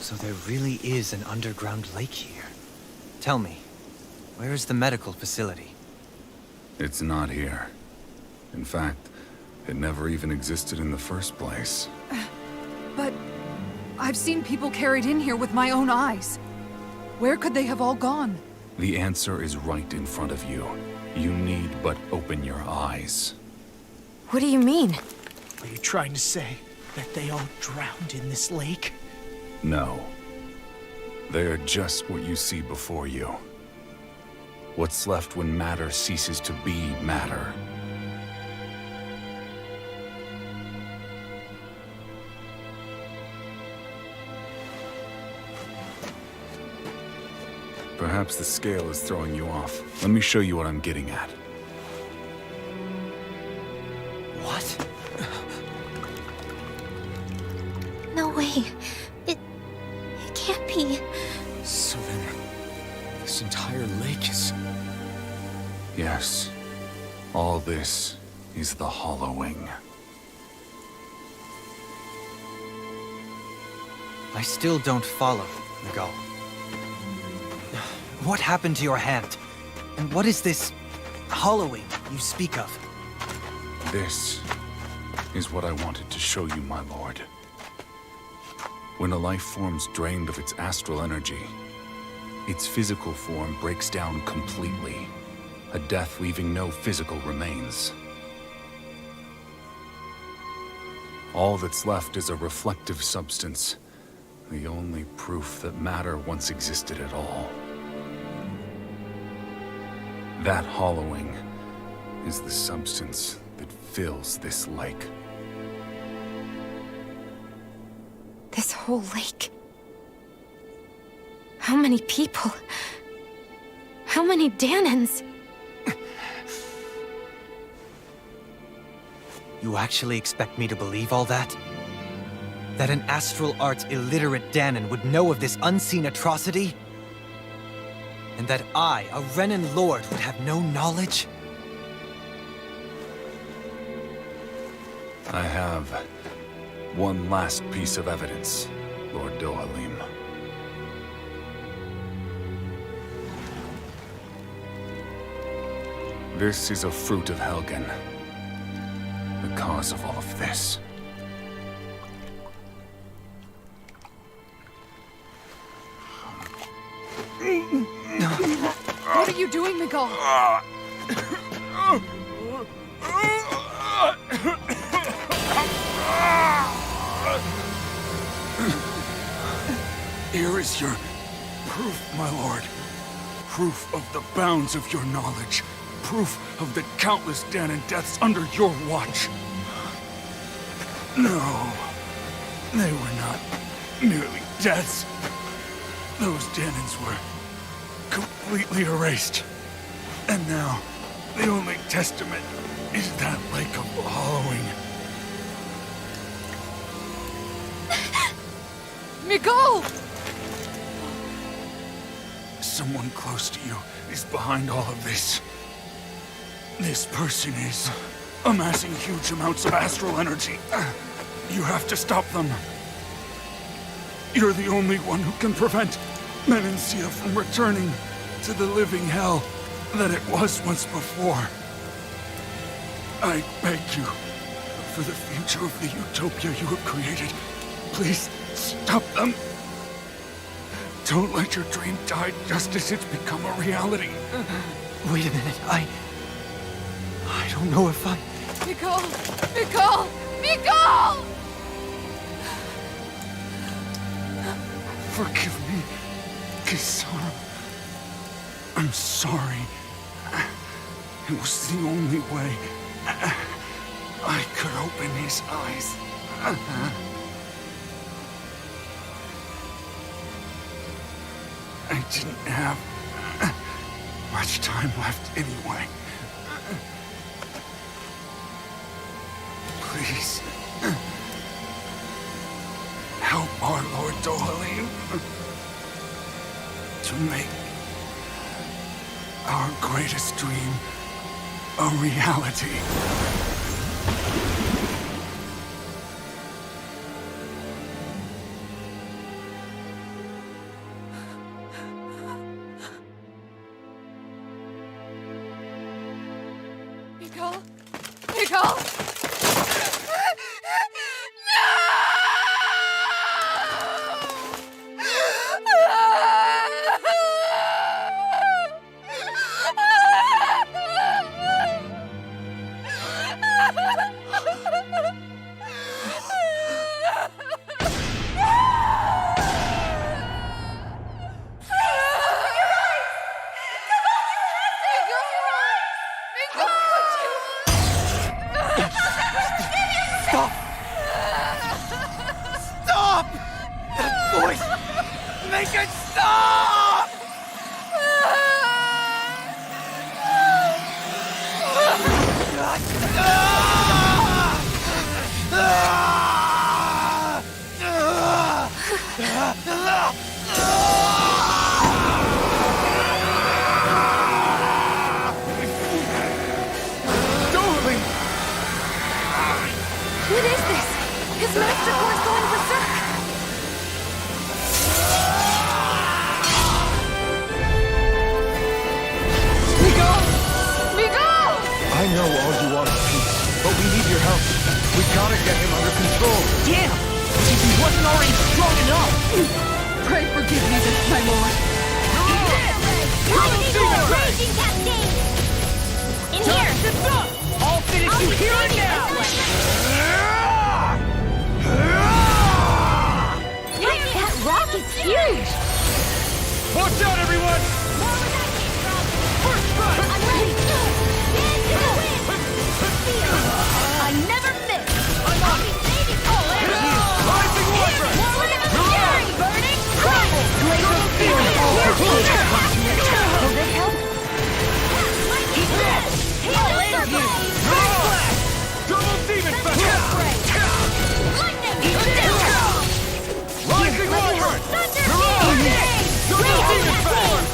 So there really is an underground lake here. Tell me, where is the medical facility? It's not here. In fact, it never even existed in the first place. But I've seen people carried in here with my own eyes. Where could they have all gone? The answer is right in front of you. You need but open your eyes. What do you mean? Are you trying to say that they all drowned in this lake? No. They are just what you see before you. What's left when matter ceases to be matter. Perhaps the scale is throwing you off. Let me show you what I'm getting at. What? No way. It can't be. So then, this entire lake is... Yes. All this is the Hollowing. I still don't follow, Miguel. What happened to your hand? And what is this hollowing you speak of? This is what I wanted to show you, my lord. When a life form's drained of its astral energy, its physical form breaks down completely. A death leaving no physical remains. All that's left is a reflective substance, the only proof that matter once existed at all. That hollowing is the substance that fills this lake. This whole lake. How many people? How many Dahnans? You actually expect me to believe all that? That an astral arts illiterate Dahnan would know of this unseen atrocity? And that I, a Renan lord, would have no knowledge? I have one last piece of evidence, Lord Dohalim. This is a fruit of Helgen. The cause of all of this. What are you doing, Miguel? Here is your proof, my lord. Proof of the bounds of your knowledge. Proof of the countless Dahnan deaths under your watch. No, they were not merely deaths. Those Dahnans were completely erased. And now, the only testament is that lake of hollowing. Miguel! Someone close to you is behind all of this. This person is amassing huge amounts of astral energy. You have to stop them. You're the only one who can prevent Menancia from returning to the living hell that it was once before. I beg you, for the future of the utopia you have created, please stop them. Don't let your dream die just as it's become a reality. Wait a minute, I don't know if I... Miguel! Miguel! Miguel! Forgive me, Kisara. I'm sorry. It was the only way I could open his eyes. I didn't have much time left anyway. Please, help our Lord Dohalim to make our greatest dream a reality. Make it stop! Darling! What is this? His master core's going berserk! Miguel! Miguel! I know all you want is peace, but we need your help. We gotta get him under control. Damn! As if he wasn't already strong enough! Pray forgive me this, my lord. Raging Cascade! In here! I'll finish you here and now! That rock is huge! Watch out, everyone! First strike! I'm ready! Dance to the wind! I never miss! I'm on it! Rising water! Fury! Burning crust! Glacial fury! Will this help? Eat this! Double demon fest! Lightning! Eat this! Rising water! Thunder! Double demon fest!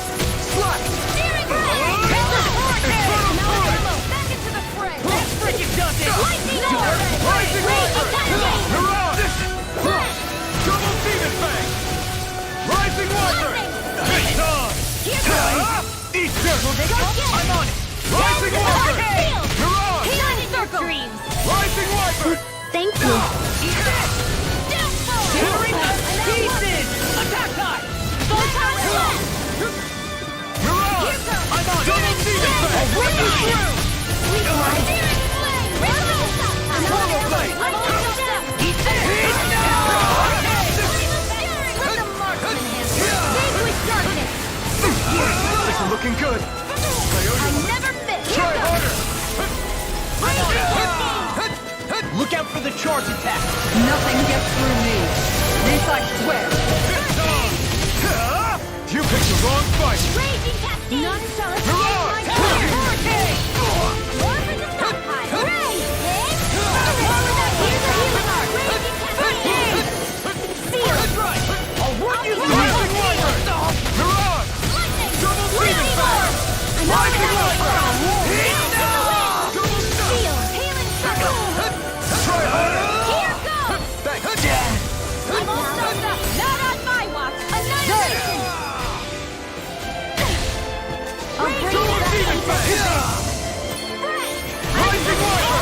Steering ray! Infernal fluid! Back into the fray! Let's freaking done this! Lightning orb! Rising water! Cascade! Mirage! Double demon fang! Rising water! It's on! Here goes! Eat dirt! I'm on it! Rising water! Field! Mirage! Healing circle! Dreams! Rising water! Thank you! Eat this! Downfall! Tearing us to pieces! Attack time! Mirage! I'm on Double it! demon fang! Breaking through! Sweet light! Steering flame! I'm on it! I'm on it! Eat this! Let the marksman handle! Vanquish darkness! This is looking good! I never miss! Try harder! Look out for the charge attack! Nothing gets through me. This I swear. It's on! You picked the wrong fight! Raging Cascade! None shall escape Mirage! my fire! Hurricane! War for the stockpile! Hooray! War with that healing art! Raging Cascade! Seal! I'll run you through! Rising water! Mirage! Lightning! Double demon Lightning fang! orb! Rising water! Double seal! Healing circle! Try harder! Here goes! I'm all done up! Not on my watch! Annihilation! I'll bring Double it demon back! fang! Rising water!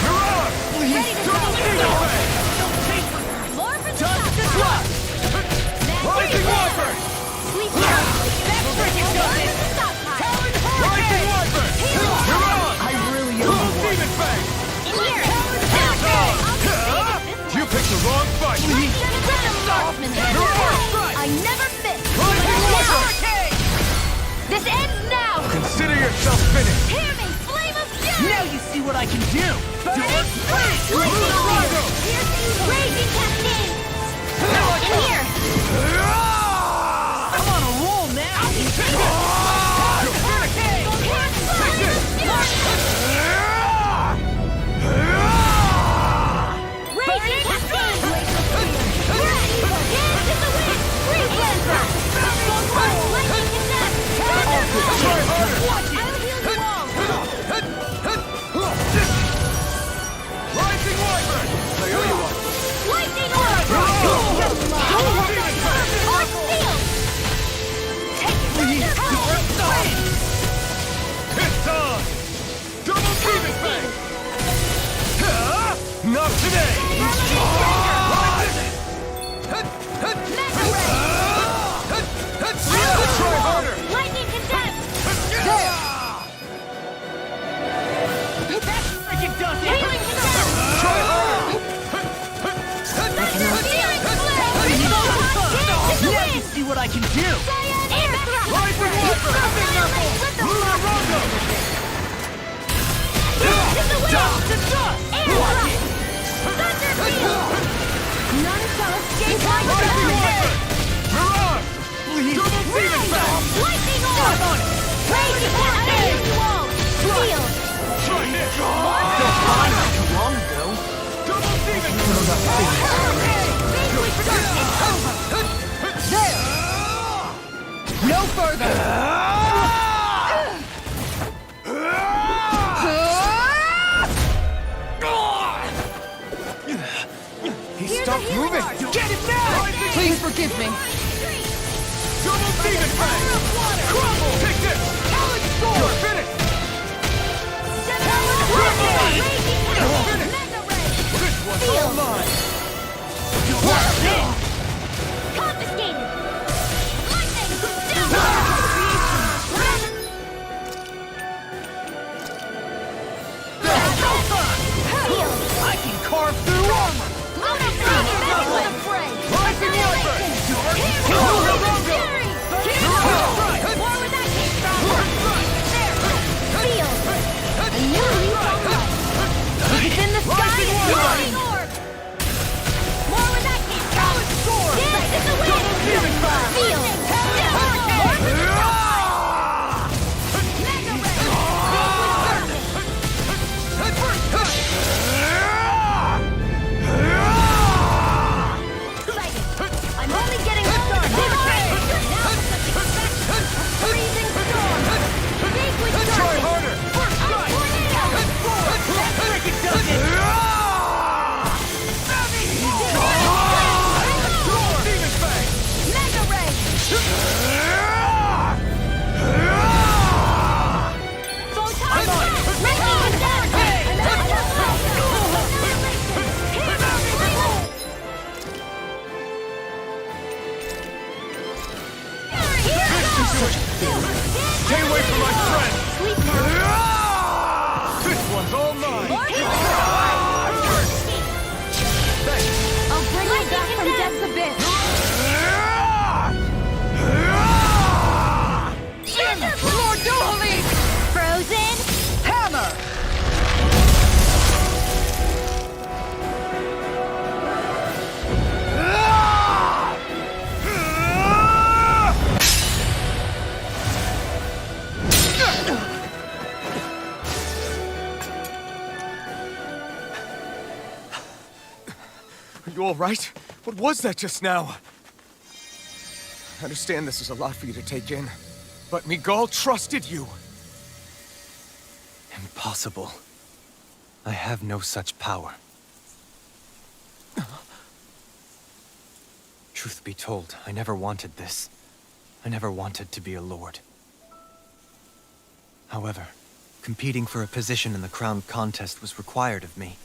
Mirage! Ready to Double go! demon fang! More for the stockpile! Rising water! Sweet love! That's freaking good! Rising water! Mirage! I really Double demon fang! In here! Cascade! You picked the wrong fight! I never miss! Rising water! This ends now! Consider yourself finished! Hear me! Flame of fury! Now you see what I can do! Raging Cascade! In here! I'm on a roll now! Raging Cascade! Dance in the wind! Freelancer! Lightning attack! Try harder! I'll heal you all! Rising water! I owe you one! Lightning orb! Double demon fang! further! He Here's stopped a healing moving! art. Get it now! Please forgive me. Double demon ray! Crumble! Take this! Alex Sword! You're finished! This one's all mine! You are dead! Confiscated! Lightning! I can carve through armor! Rising Warfare! It's in the sky! Lightning orb! More where that came from! Dance in the wind! Feel! I'm only getting started! Freezing storm! Liquid Try darkness! harder! First strike! Make it done it! Demon Fang! Mega ray! Photon blast! Making it down! Stay away from my friend! Sleep now! This one's all mine! I'll bring you back from death's abyss! Lord Dohalim! Frozen! Hammer! Are you all right? What was that just now? I understand this is a lot for you to take in, but Miguel trusted you. Impossible. I have no such power. Truth be told, I never wanted this. I never wanted to be a lord. However, competing for a position in the crown contest was required of me,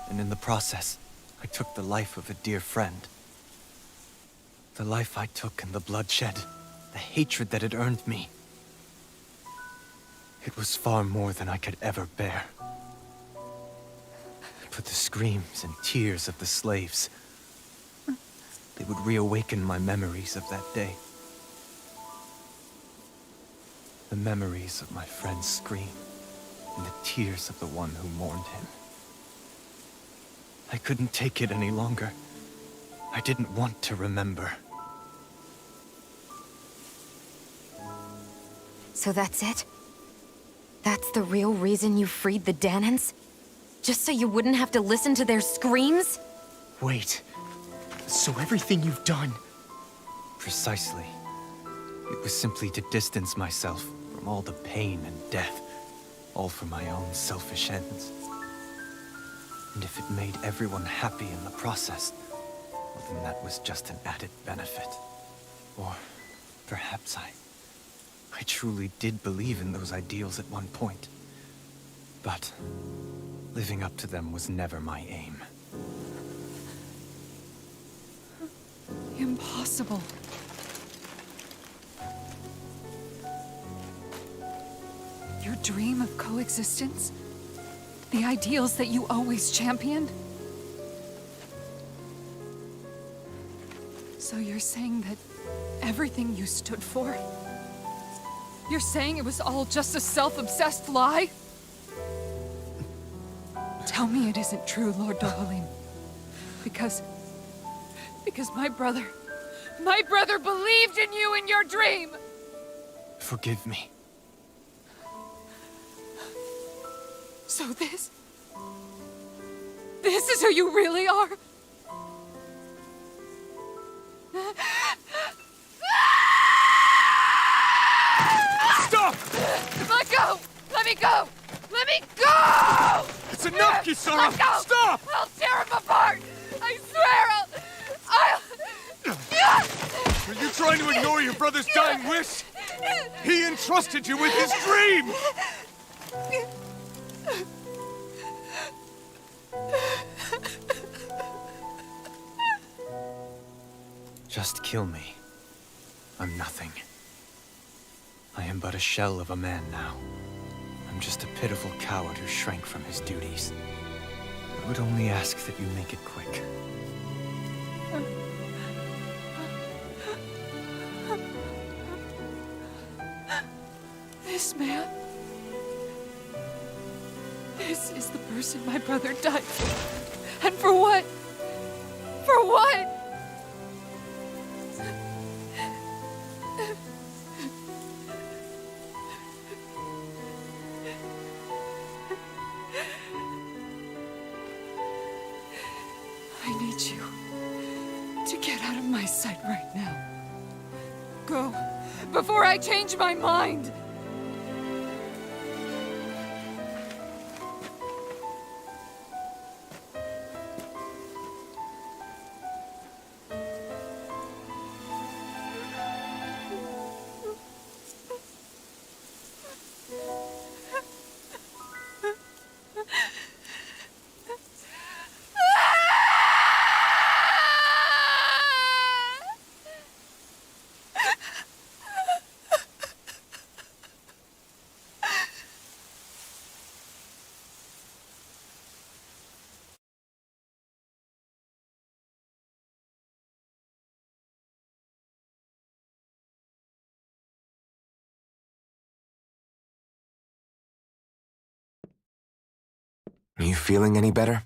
and in the process, I took the life of a dear friend. The life I took and the bloodshed, the hatred that it earned me. It was far more than I could ever bear. But the screams and tears of the slaves, they would reawaken my memories of that day. The memories of my friend's scream and the tears of the one who mourned him. I couldn't take it any longer. I didn't want to remember. So that's it? That's the real reason you freed the Danans? Just so you wouldn't have to listen to their screams? Wait. So everything you've done... Precisely. It was simply to distance myself from all the pain and death, all for my own selfish ends. And if it made everyone happy in the process, well, then that was just an added benefit. Or perhaps I truly did believe in those ideals at one point. But living up to them was never my aim. Impossible. Your dream of coexistence? The ideals that you always championed? So you're saying that everything you stood for? You're saying it was all just a self-obsessed lie? Tell me it isn't true, Lord Dohalim. Because my brother believed in you in your dream! Forgive me. So this is who you really are? me go! Let me go! It's enough, Kisara! Let go! Stop! I'll tear him apart! I swear I'll... Are you trying to ignore your brother's dying wish? He entrusted you with his dream! Just kill me. I'm nothing. I am but a shell of a man now. I'm just a pitiful coward who shrank from his duties. I would only ask that you make it quick. This man... This is the person my brother died for. And for what? For what? I need you to get out of my sight right now. Go, before I change my mind! Are you feeling any better?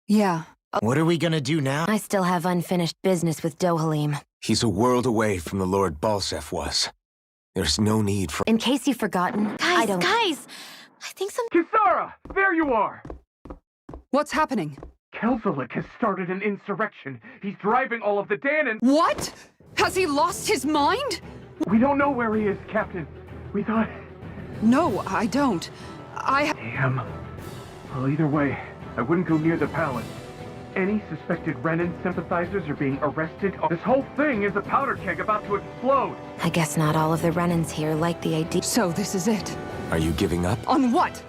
Yeah. What are we gonna do now? I still have unfinished business with Dohalim. He's a world away from the Lord Balseph was. There's no need for— In case you've forgotten, I don't— Guys! I think some— Kisara! There you are! What's happening? Kelzelik has started an insurrection. He's driving all of the Danans. What? Has he lost his mind? We don't know where he is, Captain. We thought... No, I don't. Damn. Well, either way, I wouldn't go near the palace. Any suspected Renan sympathizers are being arrested. This whole thing is a powder keg about to explode. I guess not all of the Renans here like the idea. So this is it. Are you giving up? On what?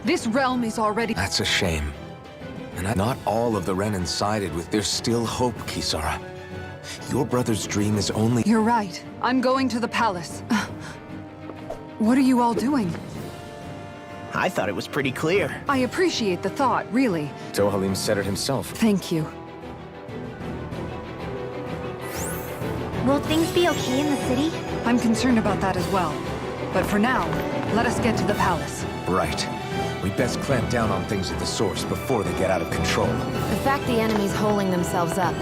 This realm is already... That's a shame. And not all of the Renan sided with— There's still hope, Kisara. Your brother's dream is only— You're right. I'm going to the palace. What are you all doing? I thought it was pretty clear. I appreciate the thought, really. Dohalim said it himself. Thank you. Will things be okay in the city? I'm concerned about that as well. But for now, let us get to the palace. Right. We best clamp down on things at the source before they get out of control. The fact the enemy's holding themselves up...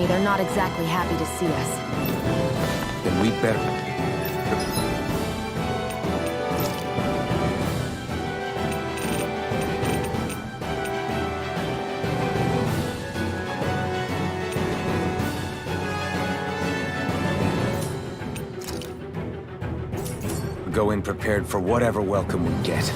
They're not exactly happy to see us. Then we'd better— Go in prepared for whatever welcome we get.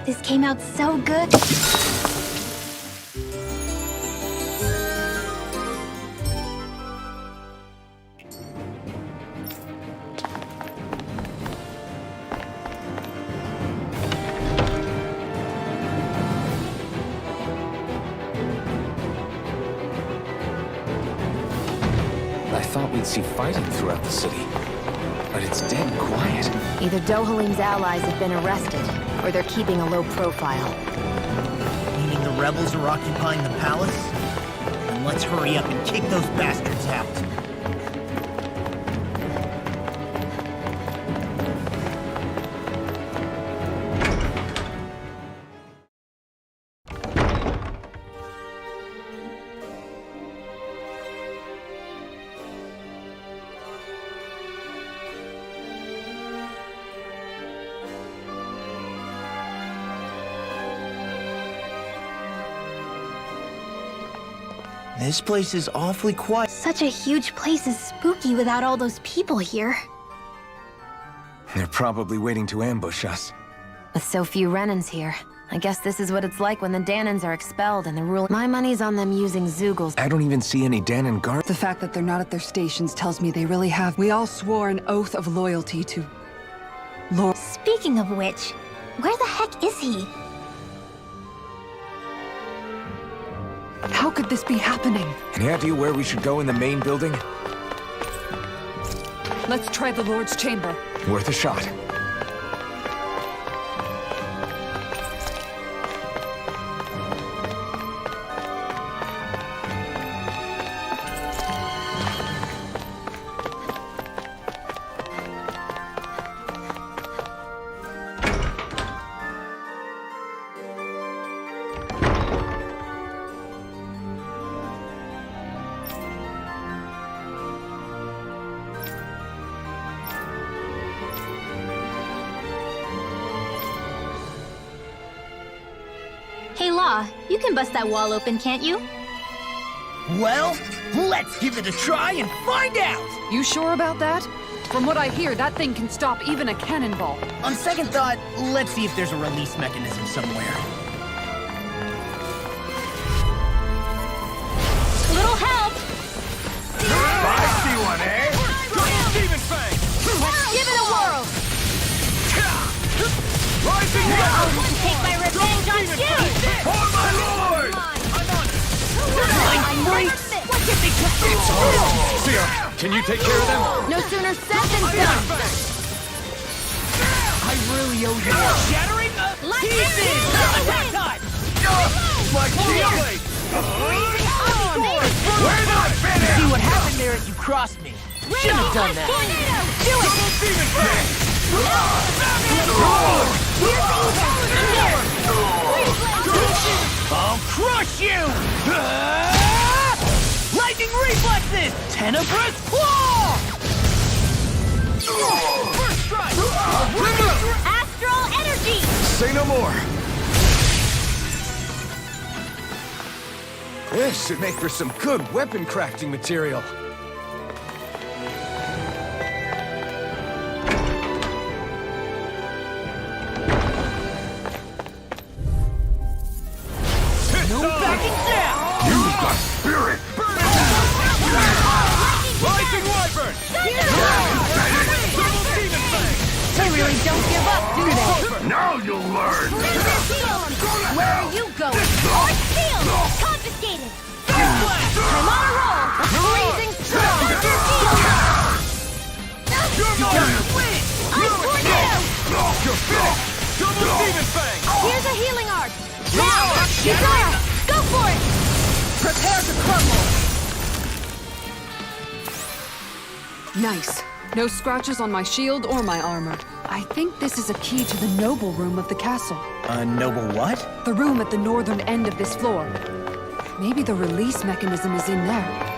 This came out so good. I thought we'd see fighting throughout the city, but it's dead quiet. Either Dohalim's allies have been arrested, or they're keeping a low profile. Meaning the rebels are occupying the palace? Then let's hurry up and kick those bastards out. This place is awfully quiet. Such a huge place is spooky without all those people here. They're probably waiting to ambush us. With so few Renans here, I guess this is what it's like when the Danans are expelled and the rule. My money's on them using Zeugles. I don't even see any Danan guards. The fact that they're not at their stations tells me they really have. We all swore an oath of loyalty to Lord. Speaking of which, where the heck is he? How could this be happening? Any idea where we should go in the main building? Let's try the Lord's chamber. Worth a shot. Hey, Law, you can bust that wall open, can't you? Well, let's give it a try and find out! You sure about that? From what I hear, that thing can stop even a cannonball. On second thought, let's see if there's a release mechanism somewhere. Little help! I see one, eh? Demon Fang! Give it a whirl! Rising I want to take my revenge on you! For my lord! Sierra, can you take care of them? No sooner said than done! I really owe you one. Shattering pieces! Attack time! My keyblade! We're not finished! See what happened there as you crossed me. Shouldn't have done that. Do it! Demon Fang! I'll crush you! Lightning reflexes! Tenebrous claw! First strike! Astral energy! Say no more! This should make for some good weapon crafting material. No backing down! Use the spirit! Rising Wyvern! They really don't give up, do they? Now you'll learn! Where are you going? Force shield! Confiscated! I'm on a roll! Blazing strong! Ice tornado! You're finished! Double Demon Fang! Here's a healing art! Now! Yuzara! Go for it! Prepare to crumble! Nice. No scratches on my shield or my armor. I think this is a key to the noble room of the castle. A noble what? The room at the northern end of this floor. Maybe the release mechanism is in there.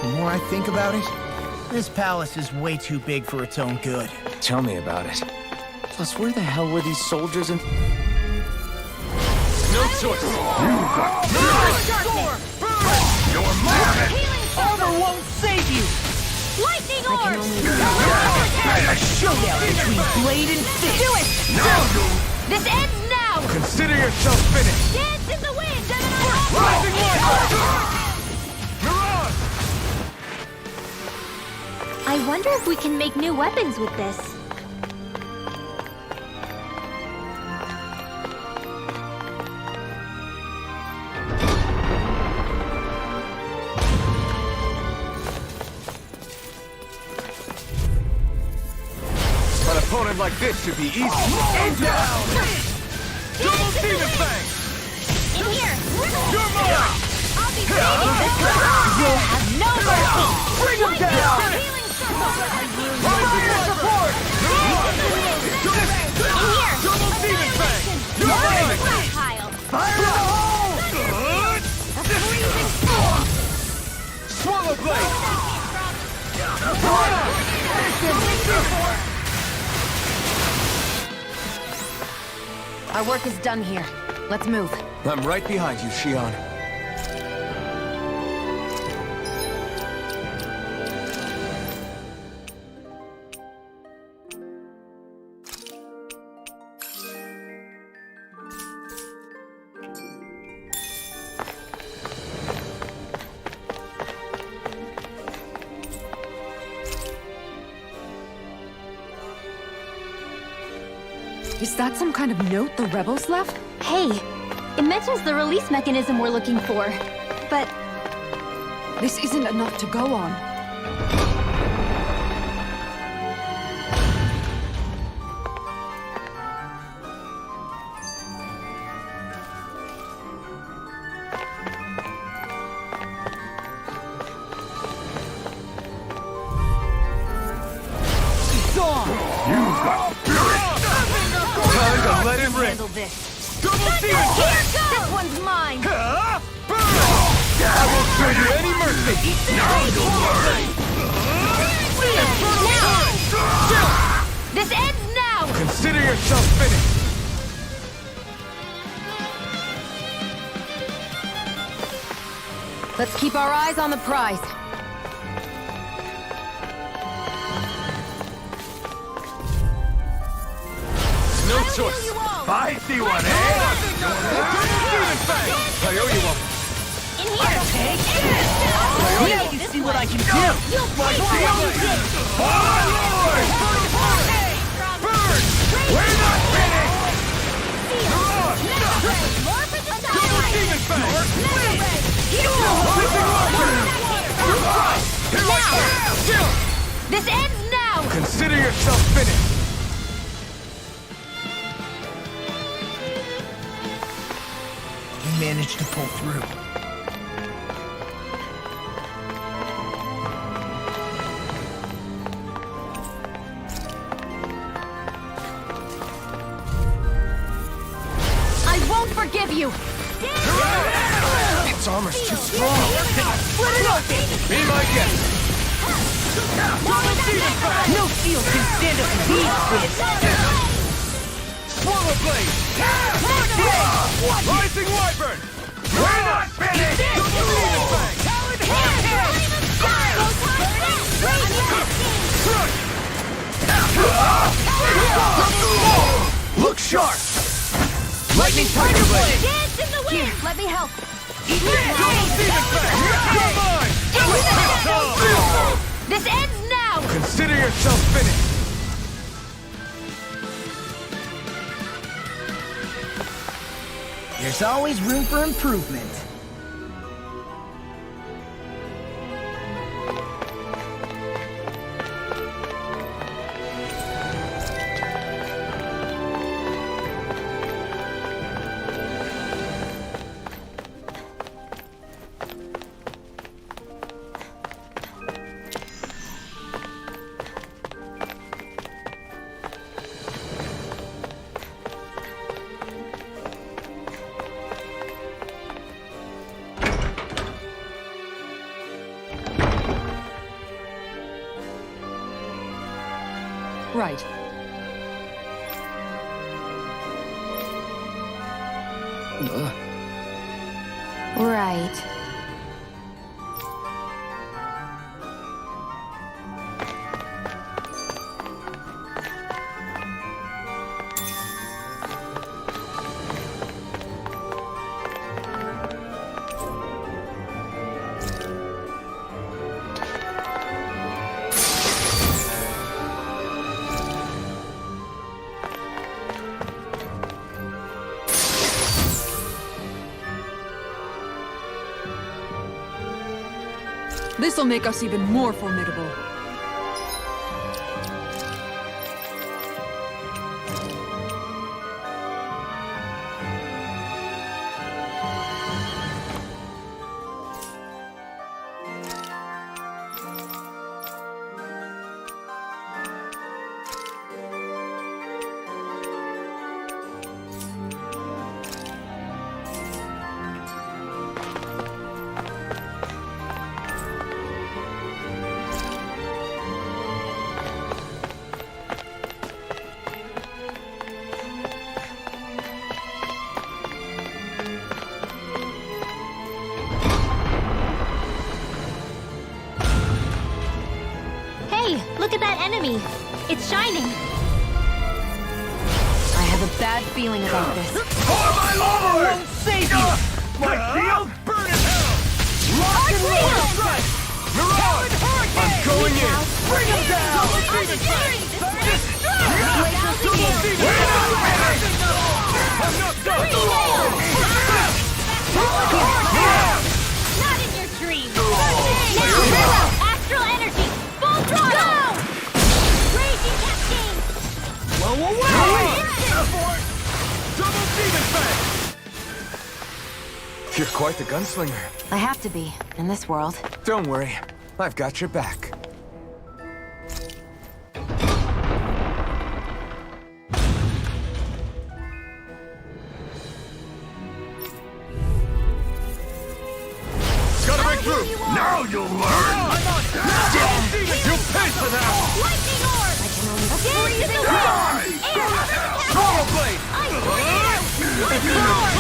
The more I think about it, this palace is way too big for its own good. Tell me about it. Plus, where the hell were these soldiers and... No choice. You're mine! Healing circle! won't save you! Lightning orb! A showdown between Blade and Fist! Do it! Now you... This ends now! Consider yourself finished. Dance in the wind, Gemini! Rising Mirage! I wonder if we can make new weapons with this. An opponent like this should be easy. And down! Double Demon Fang! In here! You're mine! I'll be saving this one! You'll have no mercy! Bring him down! Healing circle! Fire support! In here! Double Demon Fang! You're mine! Pile! Fire in the hole! Swallow Blade! Our work is done here. Let's move. I'm right behind you, Xion. Is that some kind of note the rebels left? Hey, it mentions the release mechanism we're looking for. But This isn't enough to go on. Time to let it rip! Handle this. Double Demon Fang! this one's mine! I won't show you any mercy! This ends now! Consider yourself finished! Let's keep our eyes on the prize. No choice! I see one, eh? Demon Fang! I owe you one! In here! Now you see what I can do! You'll fight for what you did! Burn! We're not finished! More for the Double side! Demon Fang! Now! This ends now! Consider yourself finished! We managed to pull through. I won't forgive you! Its armor's too strong! Be my guest! Double Demon Fang! No shield can stand up to these fists! Swallow Blade! Rising Wyvern! We're not finished! Double Demon Fang! Look sharp! Lightning Tiger Blade! Dance in the wind! Here, let me help. Double Demon Fang! You're mine! This ends now! Consider yourself finished! There's always room for improvement. Right. Right. This'll make us even more formidable. Hey, look at that enemy. It's shining. I have a bad feeling about this. For my lord! Won't save you! My shield? Burn in hell! Lock and roll! Strike! Mirage! I'm going in! Bring him down! I'm not done! Not in your dreams. Now, astral energy, full throttle. Raging cascade. Double demon fang! You're quite the gunslinger. I have to be, in this world. Don't worry. I've got your back. Gotta break through! Now you'll learn! You'll pay for that! Lightning orb. Dance in the wind. Air. Throttle blade! Ice blade. Lightning orb.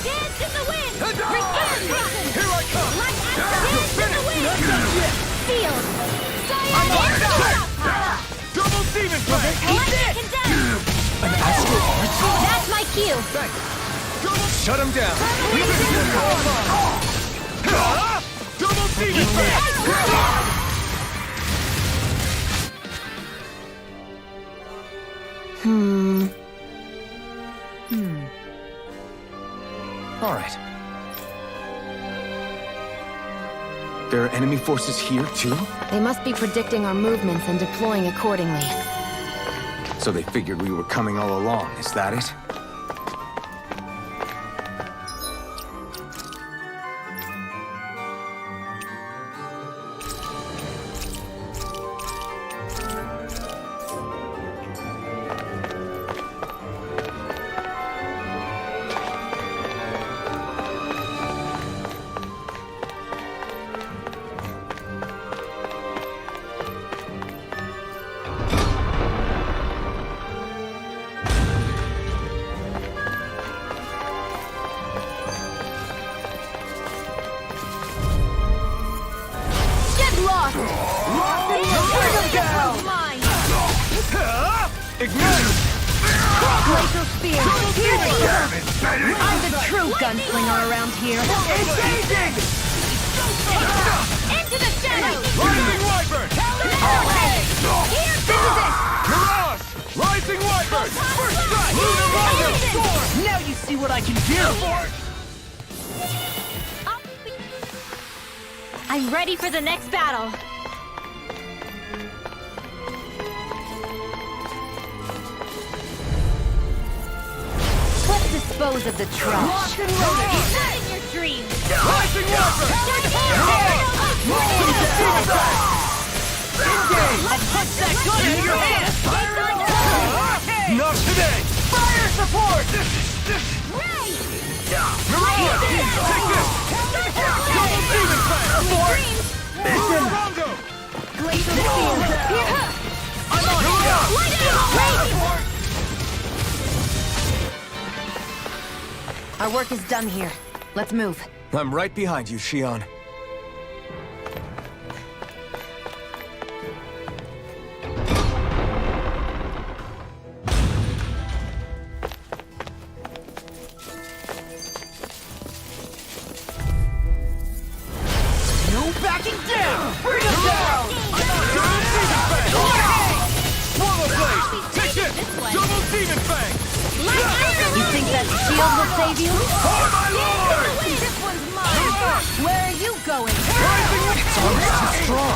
Dance in the wind. Return. Here I come! Light astral. Dance in the wind. Field. Double demon fang! Lightning condemned. An astral art? That's my cue. Shut him down. Double demon fang! All right. There are enemy forces here, too? They must be predicting our movements and deploying accordingly. So they figured we were coming all along, is that it? Glacial spear! Here they come! I'm the true gunslinger around here! Engaging! Into the shadows. Rising Wyvern! Here, this is it. Mirage! Rising Wyvern! First strike! Lunar Rondo! Now you see what I can do! I'm ready for the next battle. Let's dispose of the trash. Not in your dreams. Rising Wyvern! I'll punch that gun in your hand! Not today! Fire support! Ray! Mirage! Take this! Double demon fang! Lunar Rondo! Glacial spear! I'm on it! Light it up! Our work is done here. Let's move. I'm right behind you, Shion. No backing down! Bring him down! Swallow Blade! Take this! Double Demon Fang! You think that shield will save you? For my lord! This one's mine! Where are you going? It's almost too strong!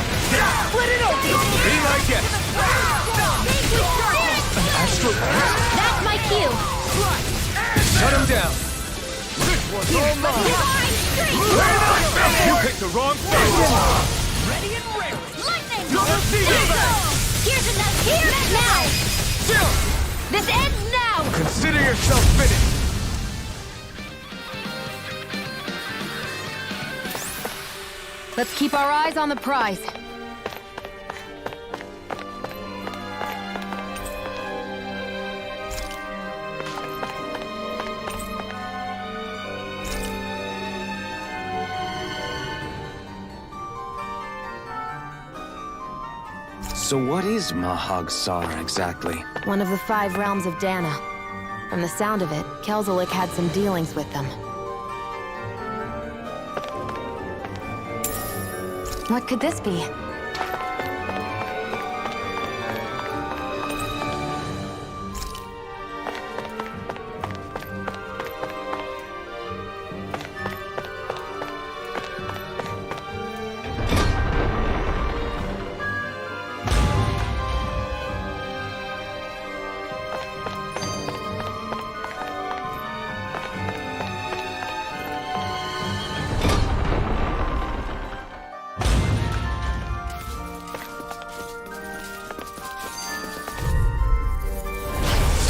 Split it open! Be my guest! An astral art? That's my cue. Shut him down! This one's all mine! You picked the wrong face! Ready and ready! Lightning! Double Demon Fang! Here's enough. Here's now. Chill! This ends now. Consider yourself finished! Let's keep our eyes on the prize. So what is Mahag Saar exactly? One of the 5 realms of Dana. From the sound of it, Kelzelik had some dealings with them. What could this be?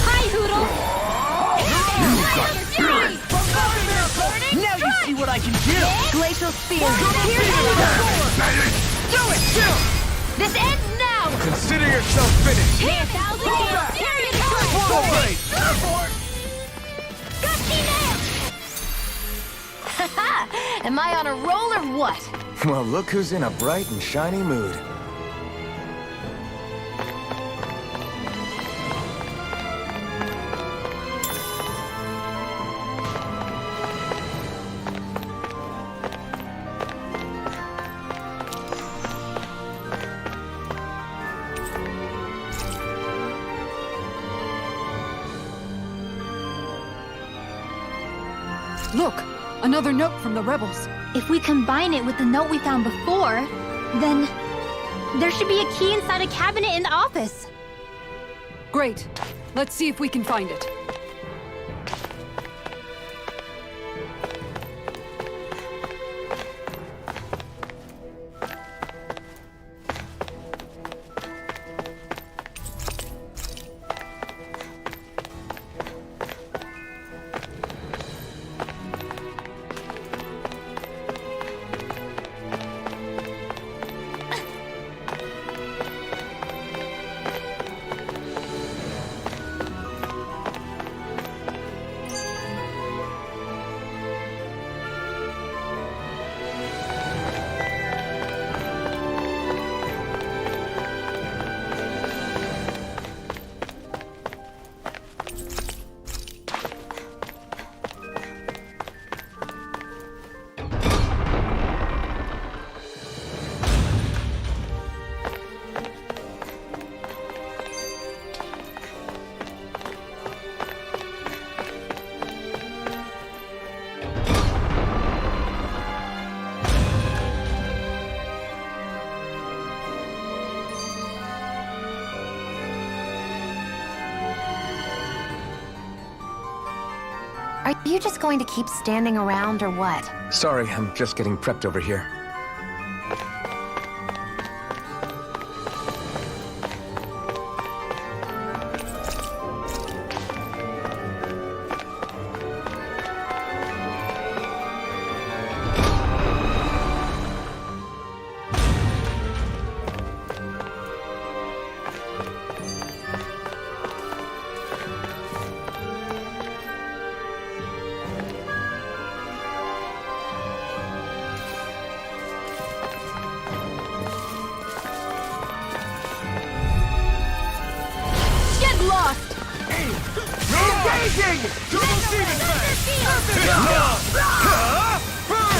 Hi, Hoodle. Now you see what I can do! Glacial Spear! Do it! Chill! This ends now. Consider yourself finished! 1,000 serious Swallow Blade! Am I on a roll or what? Well, look who's in a bright and shiny mood. Look! Another note from the rebels. If we combine it with the note we found before, then there should be a key inside a cabinet in the office. Great. Let's see if we can find it. Are you just going to keep standing around or what? Sorry, I'm just getting prepped over here. Engaging! Double Demon Fang!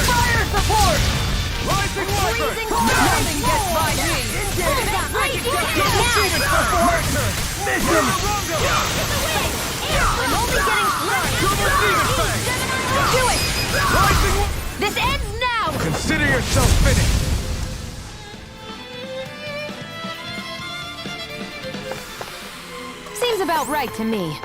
Fire support! Rising Wyvern! Nothing gets by me! Demon Perforator! Mission! I'm only getting Double Demon Fang! Do it! Rising This ends now! Consider yourself finished! Seems about right to me.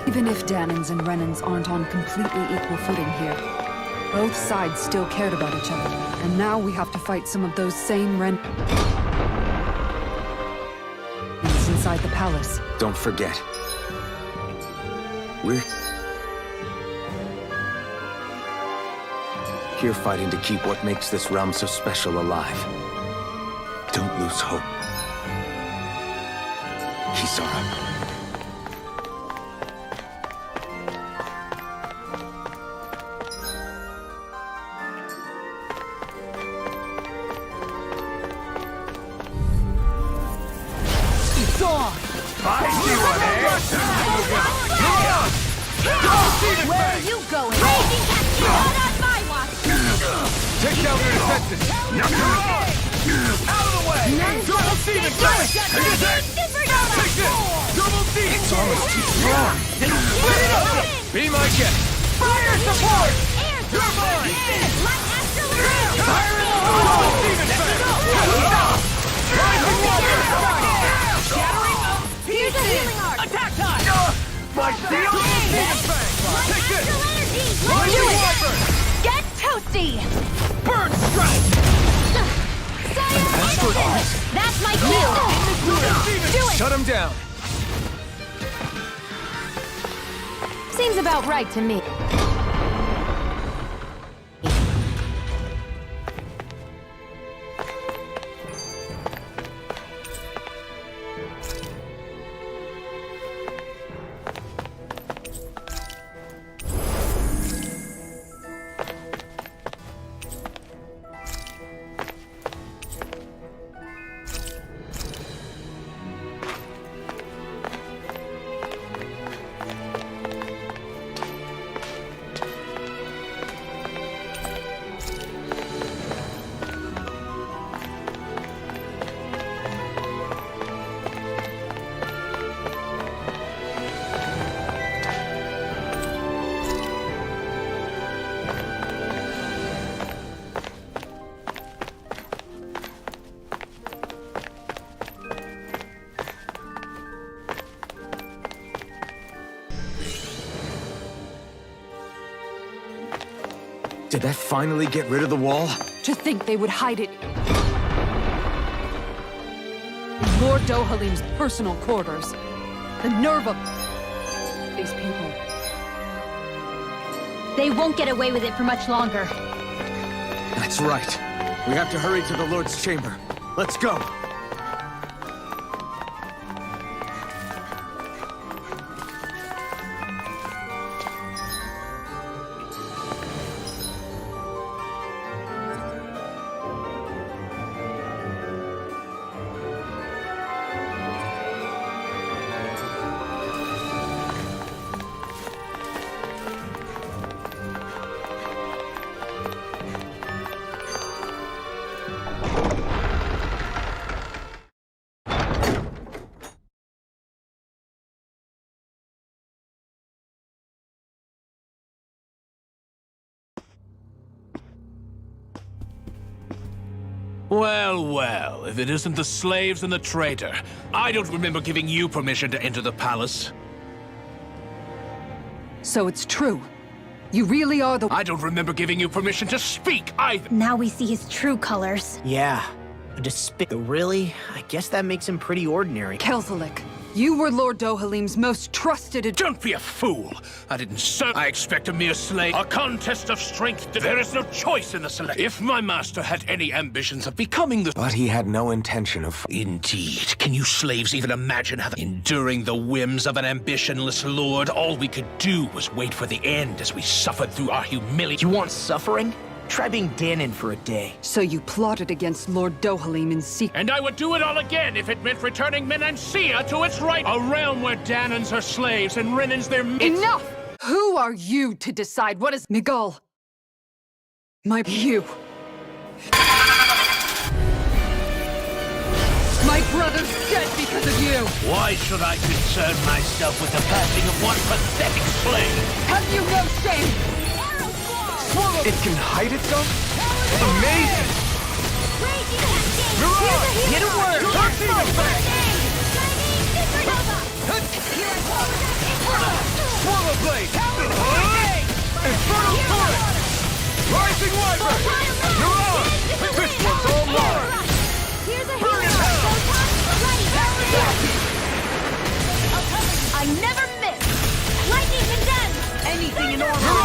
Even if Danans and Renans aren't on completely equal footing here, both sides still cared about each other. And now we have to fight some of those same Renans inside the palace. Don't forget. We're here fighting to keep what makes this realm so special alive. Don't lose hope. Kisara. Where are you going? Raging Captain, not on my watch! Take down their defenses! Out of the way! Double Demon Fang! Supernova! Take this! Double Demon! It's almost too strong! Be my guest! Fire support! Air You're mine! My astral array! Fire in the hole! Double Demon Fang! Rising Water! Shattering of Here's a healing art! Attack time! My shield! Double Demon Fang! My Take this! astral energy! Rising Wyvern! Get toasty! Bird Strike! Astral art! That's my shield! Do it! Shut him down! Seems about right to me. Did that finally get rid of the wall? To think they would hide it. Lord Dohalim's personal quarters. The nerve of these people. They won't get away with it for much longer. That's right. We have to hurry to the Lord's chamber. Let's go! Well, well, if it isn't the slaves and the traitor. I don't remember giving you permission to enter the palace. So it's true. You really are the— I don't remember giving you permission to speak either. Now we see his true colors. Yeah, a really? I guess that makes him pretty ordinary. Kelzalik. You were Lord Dohalim's most trusted— Don't be a fool. I didn't serve. I expect a mere slave. A contest of strength. There is no choice in the select. If my master had any ambitions of becoming the— But he had no intention of... Indeed. Can you slaves even imagine how enduring the whims of an ambitionless lord, all we could do was wait for the end as we suffered through our humiliation. You want suffering? Try being Danon for a day. So you plotted against Lord Dohalim in secret. And I would do it all again if it meant returning Menancia to its right. A realm where Danons are slaves and Renans their mates. Enough! Who are you to decide what is— Miguel. You. My brother's dead because of you! Why should I concern myself with the passing of one pathetic slave? Have you no shame? It can hide itself? Amazing! Get a word! Swallow Blade! Infernal Torrent! Rising Wyvern! You're on! This one's all mine! Burn in hell! I never miss! Lightning condemned! Anything in order.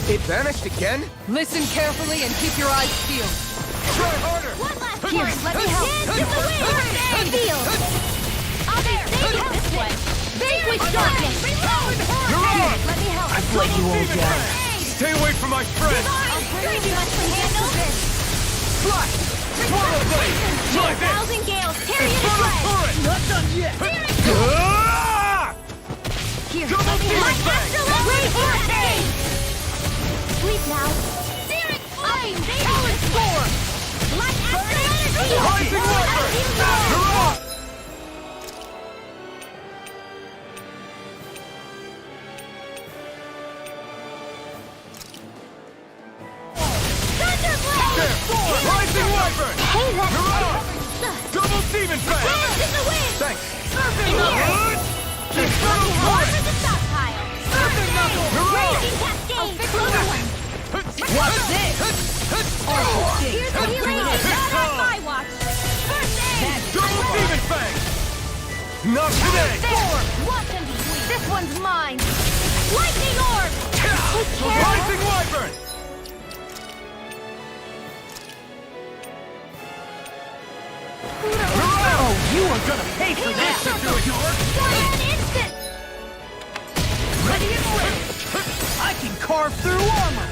It vanished again? Listen carefully and keep your eyes peeled. Try harder! One last Here, one. let me help. Dance in the wind! Field! I'll be safe this way! Vanquish darkness! You're on! Let me help! I've let you all down. Stay away from my friend! I'll bring you much to handle! Fly! Swallow Blade! Try this! Thousand gales, carry it Infernal away! Torrent! Not done yet! Ah! Here, Double let me Demon help! Fang! Wait for it! Sleep now! Searing flame! Power storm! Light after energy! Rising Wyvern! You're on! Thunderblade! Rising Wyvern! Hey, that's You're on! Double Demon Fang! Dance in the wind! Thanks! Here! Infernal Over Torrent! the stockpile! Surfing Knuckle! You're on! Raging cascade! What's this? Here's the healing! Not on my watch! First aid! Double Demon Fang! Not today! There! Watch him! This one's mine! Lightning orb! Take care! Rising Wyvern! Oh, you are gonna pay for that! For an instant! Ready and ready! I can carve through armor!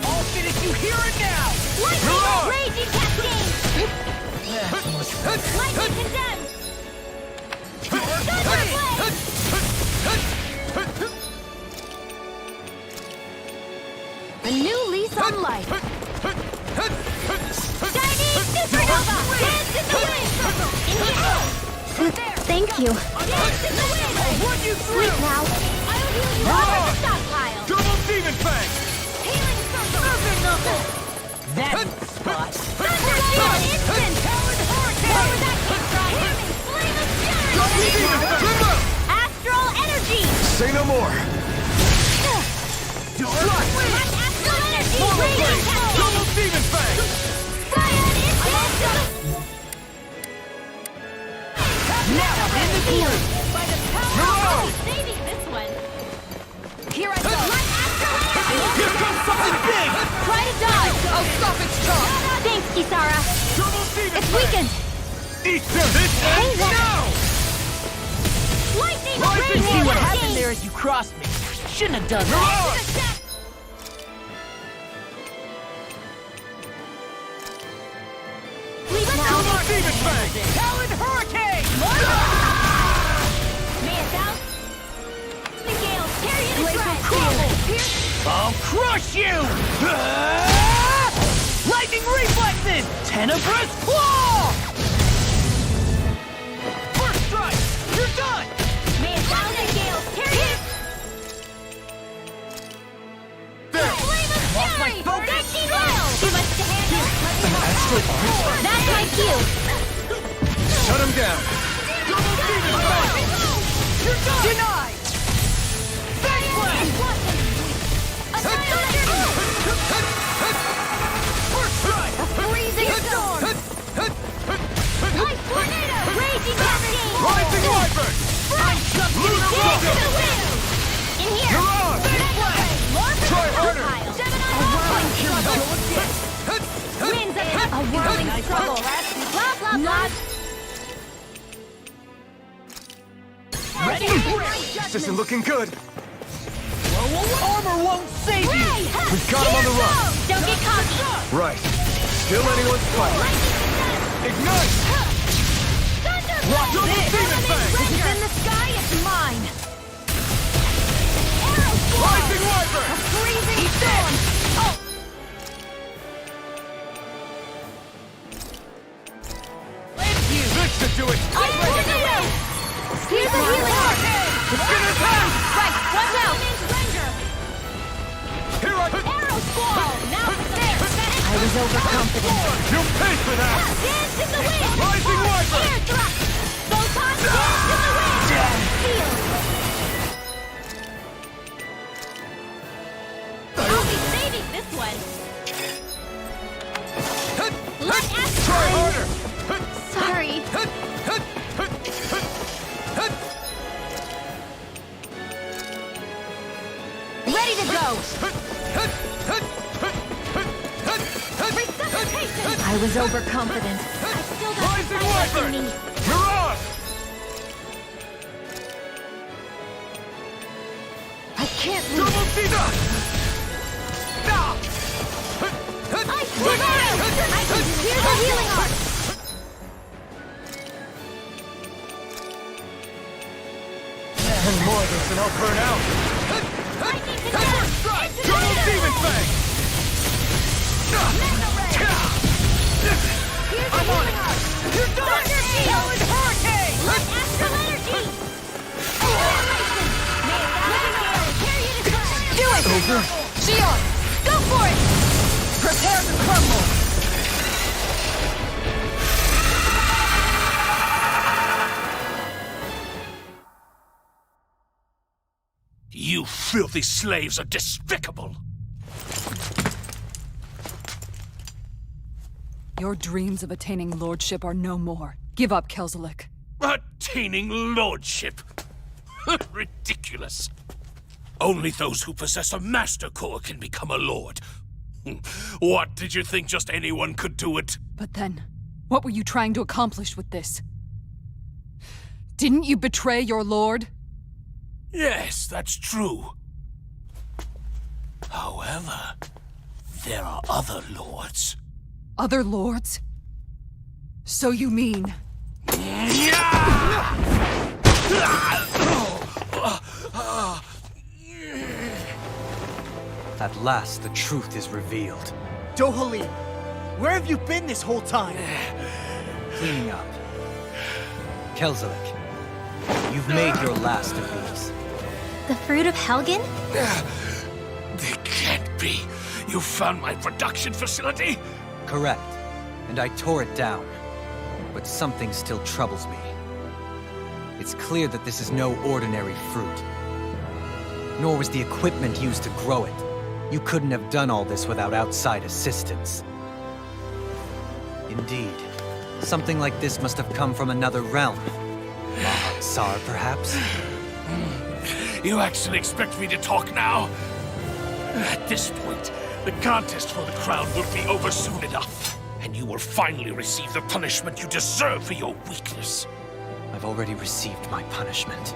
I'll finish you here and now! Lightning! Raging cascade! Lightning condemned! Thunderblade! A new lease on life! Shining supernova! Dance in the wind! In the air! Thank you. Dance in the wind! Sleep now! I'll heal you over the stockpile! Double Demon Fang! Healing circle! That spot! Thunderblade! Instant! Where was that came from? Hear me! Flame of fury! Double Demon Fang! Say no more! Double Demon Fang! Now I'm in the field! Mirage! Saving this one! Here I go! Here comes something big! Try to dodge! I'll stop its charge! Thanks, Kisara! Double Demon It's Fang! weakened! Eat this ends now! Lightning Rising Rage! See what Water! happened there as you crossed me. Shouldn't have done that. Mirage! Double Demon Fang! Talon Hurricane! May it out! The gale, tear you to Glacial shreds! Crumble! I'll crush you! Lightning Reflexes! Tenebrous Claw! First strike! You're done! May it out, the gale, tear you! Flame of Fury! focus! Too much to handle! That's my cue! Shut him down! Double Demon Fang! You're done! Denied! First strike! Freezing storm! Ice tornado! Raging hurricane! Rising Wyvern! I'm just getting Dance to started! the wind! In here! Mirage! Try harder! Winds ahead! A whirling struggle! Blah, blah, blah! Ready? This isn't looking good. Armor won't save you! We've got him on the run. Don't get cocky! Right. Still anyone's fight. Ignite! Watch Double this! Demon Fang! If it's in the sky, it's mine! Arrow swarm! Rising Wyvern! A freezing storm! Oh! This should do it! Ice tornado! Here's the healing arc! Spinner's Hat! Right, watch out! Here I... Arrow squall! Now there! I was overconfident. You'll pay for that! Dance in the wind! Rising Wyvern! Air thrust! Photon dance in the wind! Field! I'll be saving this one! Let us Try harder! Sorry. Ready to go! Resuscitation! I was overconfident. I still got Rising the fight Wyvern! in me. Mirage! I can't lose. Double Demon! Ice tornado! I can hear the healing arc! And more of this and I'll burn out! Lightning condemned! Strike! Double Demon Fang! Here's the healing arc! You're done! Thunder field! Talon Hurricane! Let astral energy! Annihilation! May it gale tear you to shreds! Do it! Over? Xion, go for it! Prepare to crumble! You filthy slaves are despicable! Your dreams of attaining lordship are no more. Give up, Kelzelik. Attaining lordship! Ridiculous! Only those who possess a master core can become a lord. What, did you think just anyone could do it? But then, what were you trying to accomplish with this? Didn't you betray your lord? Yes, that's true. However, there are other lords. Other lords? So you mean... At last, the truth is revealed. Dohalim, where have you been this whole time? Cleaning up. Kelzelik, you've made your last of these. The fruit of Helgen? They can't be. You found my production facility? Correct. And I tore it down. But something still troubles me. It's clear that this is no ordinary fruit. nor was the equipment used to grow it. You couldn't have done all this without outside assistance. Indeed. Something like this must have come from another realm. Mahag Saar, perhaps? You actually expect me to talk now? At this point, the contest for the crown will be over soon enough, and you will finally receive the punishment you deserve for your weakness. I've already received my punishment.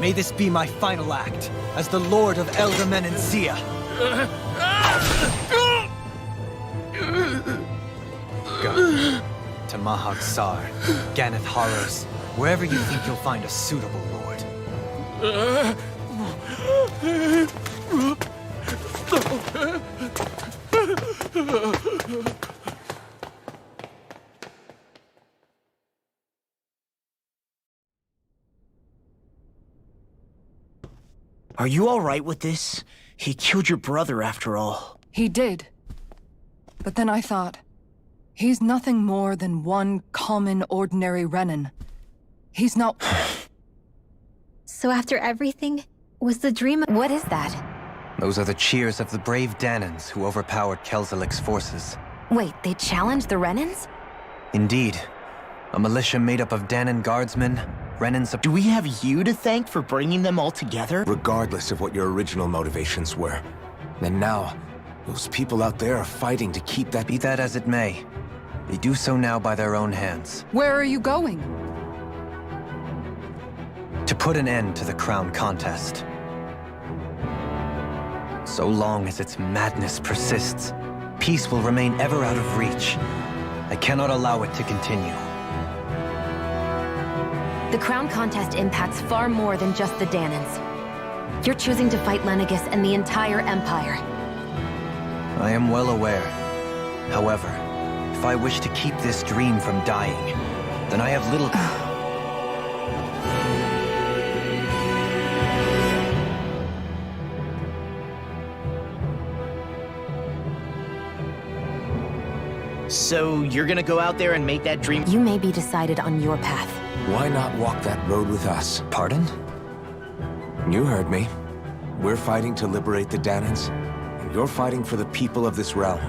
May this be my final act as the Lord of Elder Menancia. Go to Mahag Saar, Ganath Horrors, wherever you think you'll find a suitable lord. Are you alright with this? He killed your brother after all. He did. But then I thought, he's nothing more than one common, ordinary Renan. He's not... So after everything, was the dream... What is that? Those are the cheers of the brave Danans who overpowered Kelzelik's forces. Wait, they challenged the Renans? Indeed. A militia made up of Danan guardsmen, Renans... Do we have you to thank for bringing them all together? Regardless of what your original motivations were. And now, those people out there are fighting to keep that... Be that as it may, they do so now by their own hands. Where are you going? To put an end to the crown contest. So long as its madness persists, peace will remain ever out of reach. I cannot allow it to continue. The crown contest impacts far more than just the Danans. You're choosing to fight Lenegis and the entire Empire. I am well aware. However, if I wish to keep this dream from dying, then I have little... So you're gonna go out there and make that dream... You may be decided on your path. Why not walk that road with us? Pardon? You heard me. We're fighting to liberate the Danans, and you're fighting for the people of this realm.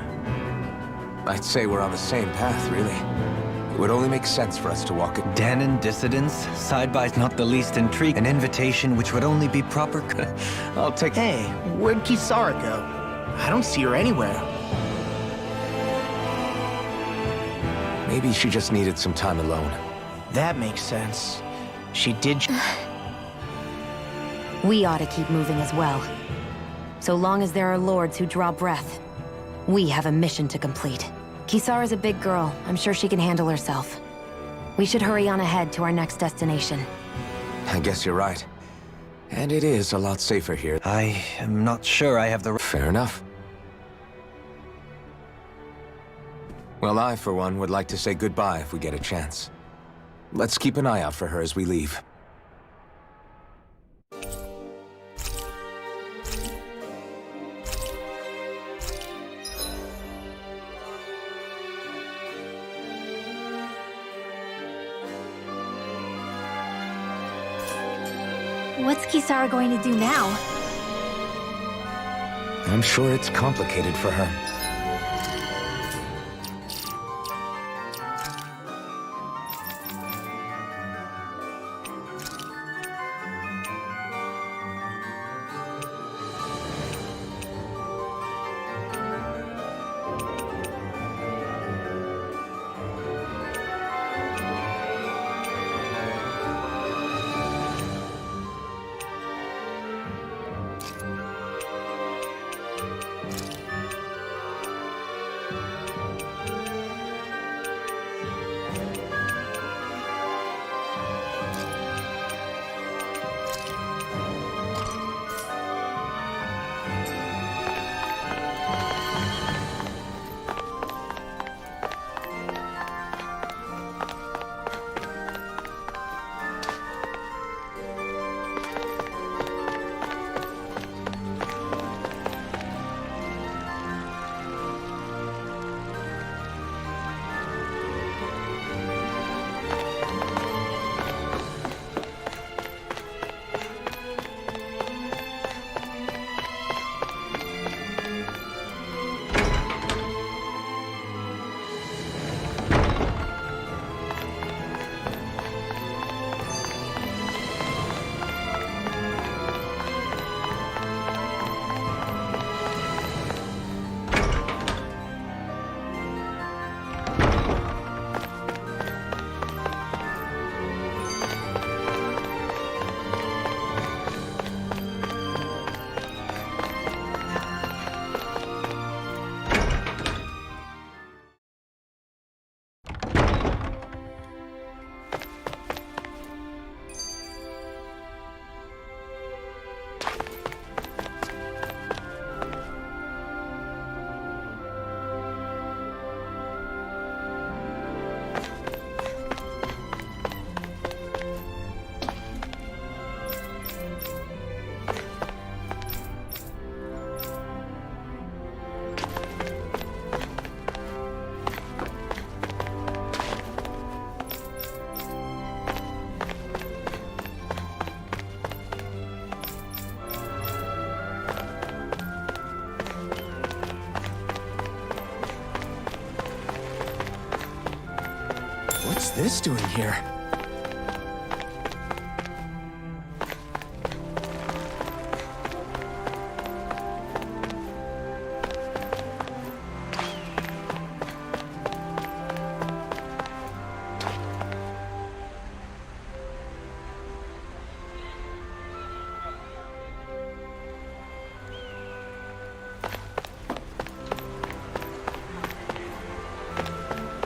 I'd say we're on the same path, really. It would only make sense for us to walk it. Danan dissidents, side by not the least intrigue. An invitation which would only be proper... I'll take... Hey, where'd Kisara go? I don't see her anywhere. Maybe she just needed some time alone. That makes sense. She did... We ought to keep moving as well. So long as there are lords who draw breath, we have a mission to complete. Kisara's a big girl. I'm sure she can handle herself. We should hurry on ahead to our next destination. I guess you're right. And it is a lot safer here. I am not sure I have the... Fair enough. Well, I, for one, would like to say goodbye if we get a chance. Let's keep an eye out for her as we leave. What's Kisara going to do now? I'm sure it's complicated for her. What's this doing here?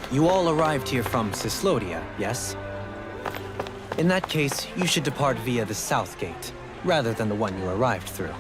You all arrived here from Cyslodia, yes? In that case, you should depart via the south gate, rather than the one you arrived through.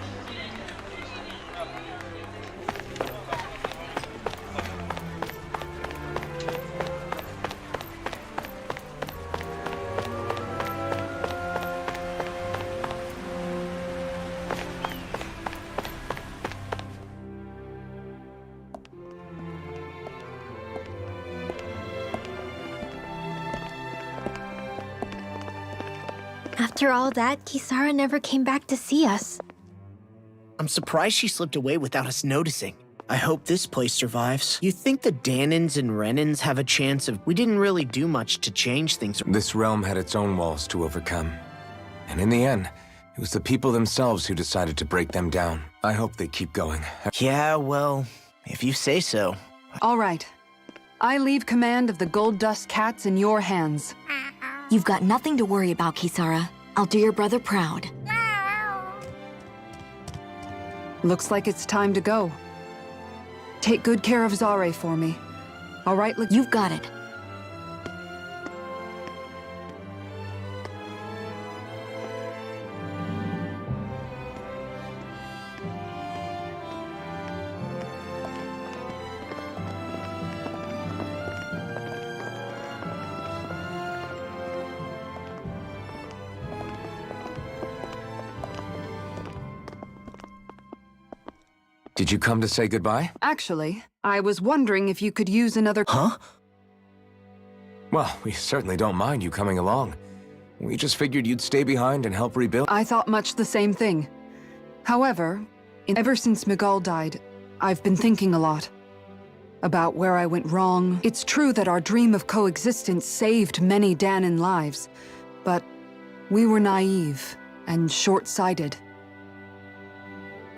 After all that, Kisara never came back to see us. I'm surprised she slipped away without us noticing. I hope this place survives. You think the Danans and Renans have a chance of... We didn't really do much to change things. This realm had its own walls to overcome. And in the end, it was the people themselves who decided to break them down. I hope they keep going. Yeah, well, if you say so. All right. I leave command of the Gold Dust Cats in your hands. You've got nothing to worry about, Kisara. I'll do your brother proud. Looks like it's time to go. Take good care of Zare for me. All right, You've got it. Did you come to say goodbye? Actually, I was wondering if you could use another... Huh? Well, we certainly don't mind you coming along. We just figured you'd stay behind and help rebuild. I thought much the same thing. However, ever since Miguel died, I've been thinking a lot. About where I went wrong. It's true that our dream of coexistence saved many Danan lives, but we were naive and short-sighted.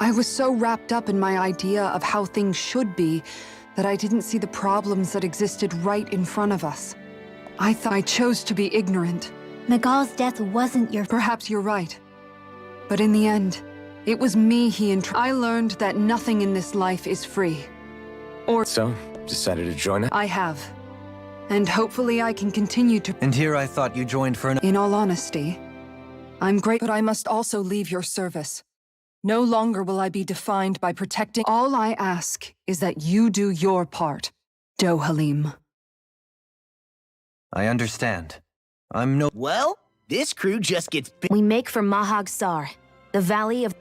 I was so wrapped up in my idea of how things should be that I didn't see the problems that existed right in front of us. I thought I chose to be ignorant. Miguel's death wasn't your... Perhaps you're right. But in the end, it was me he I learned that nothing in this life is free. Or... So, decided to join it? I have. And hopefully I can continue to... And here I thought you joined for an... In all honesty, I'm great, but I must also leave your service. No longer will I be defined by protecting... All I ask is that you do your part, Dohalim. I understand. I'm no... Well, this crew just gets... We make for Mahag Sar, the Valley of...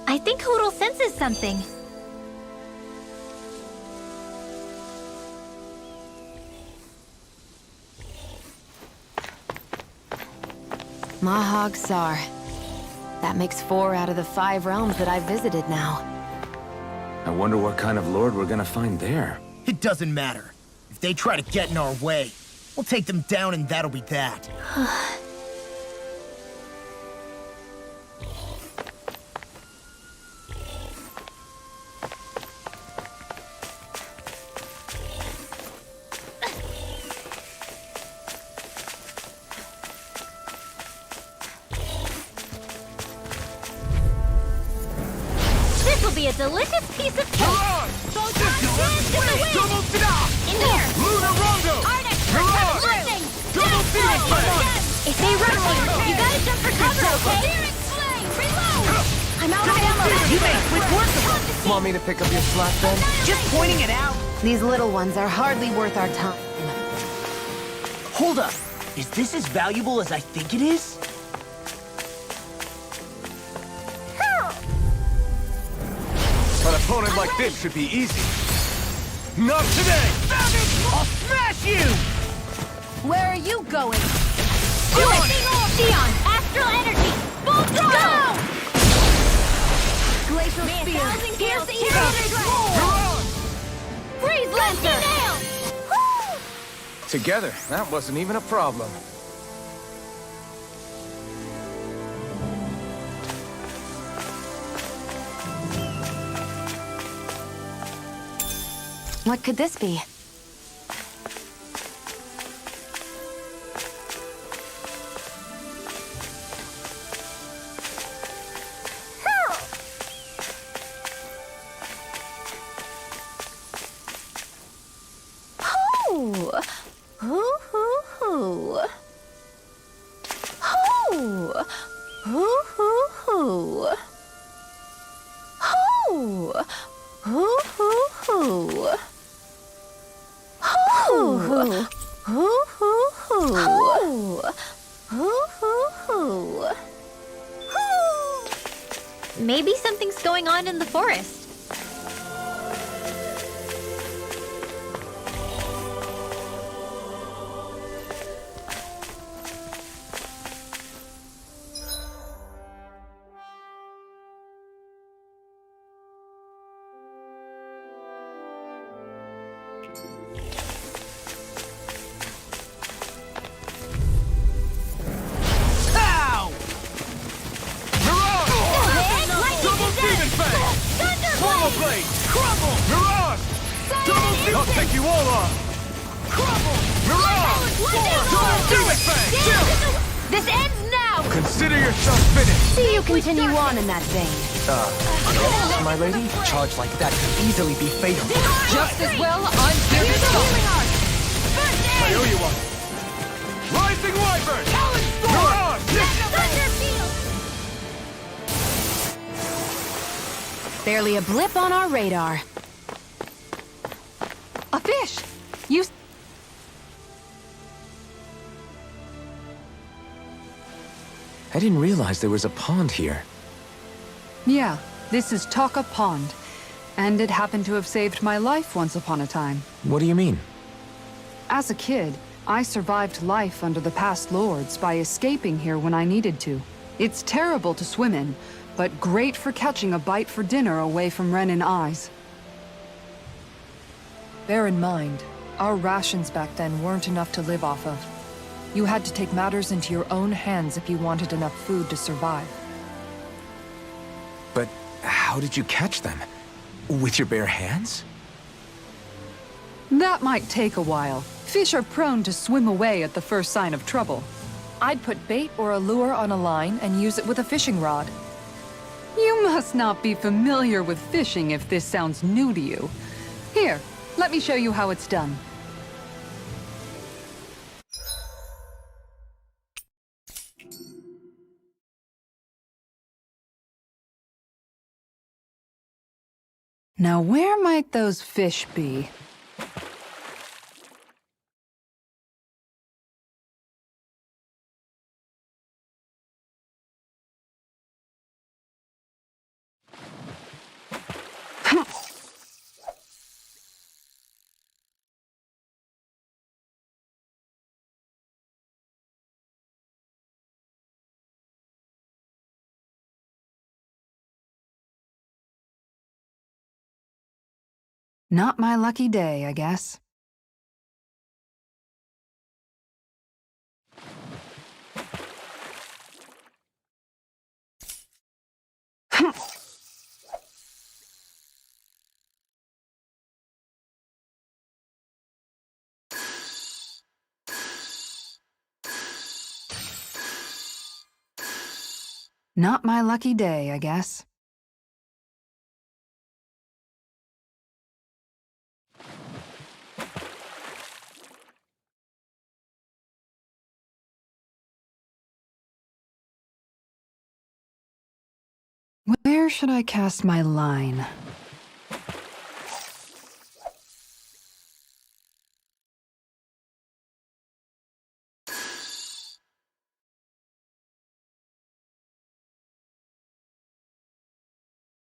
I think Hootle senses something. Mahag Sar. That makes 4 out of the 5 realms that I've visited now. I wonder what kind of lord we're gonna find there. It doesn't matter. If they try to get in our way, we'll take them down and that'll be that. will be a delicious piece of cake. Dance in the wind. In here. Arctic. Lightning. If they rush you gotta jump for cover, okay? Reload. I'm out of ammo. You made quick work of it. Want me to pick up your slack then? Just pointing it out. These little ones are hardly worth our time. Hold up. Is this as valuable as I think it is? An opponent like this should be easy. Not today! I'll smash you! Where are you going? Do it! Dion, astral energy. Full throttle. Glacial Spear! Freeze Lancer. Nail. Together, that wasn't even a problem. What could this be? Maybe something's going on in the forest. I'll take you all on! Crumble! Mirage! This ends now! Consider yourself finished! See you continue on in that vein. Yes, my lady? A charge like that could easily be fatal. Just as well, I'm here to stop. I owe you one! Rising Wyvern! Mirage! Barely a blip on our radar. A fish! You... I didn't realize there was a pond here. Yeah, this is Taka Pond. And it happened to have saved my life once upon a time. What do you mean? As a kid, I survived life under the past lords by escaping here when I needed to. It's terrible to swim in, but great for catching a bite for dinner away from Renin eyes. Bear in mind, our rations back then weren't enough to live off of. You had to take matters into your own hands if you wanted enough food to survive. But how did you catch them? With your bare hands? That might take a while. Fish are prone to swim away at the first sign of trouble. I'd put bait or a lure on a line and use it with a fishing rod. You must not be familiar with fishing if this sounds new to you. Here, let me show you how it's done. Now, where might those fish be? Not my lucky day, I guess. Not my lucky day, I guess. Where should I cast my line?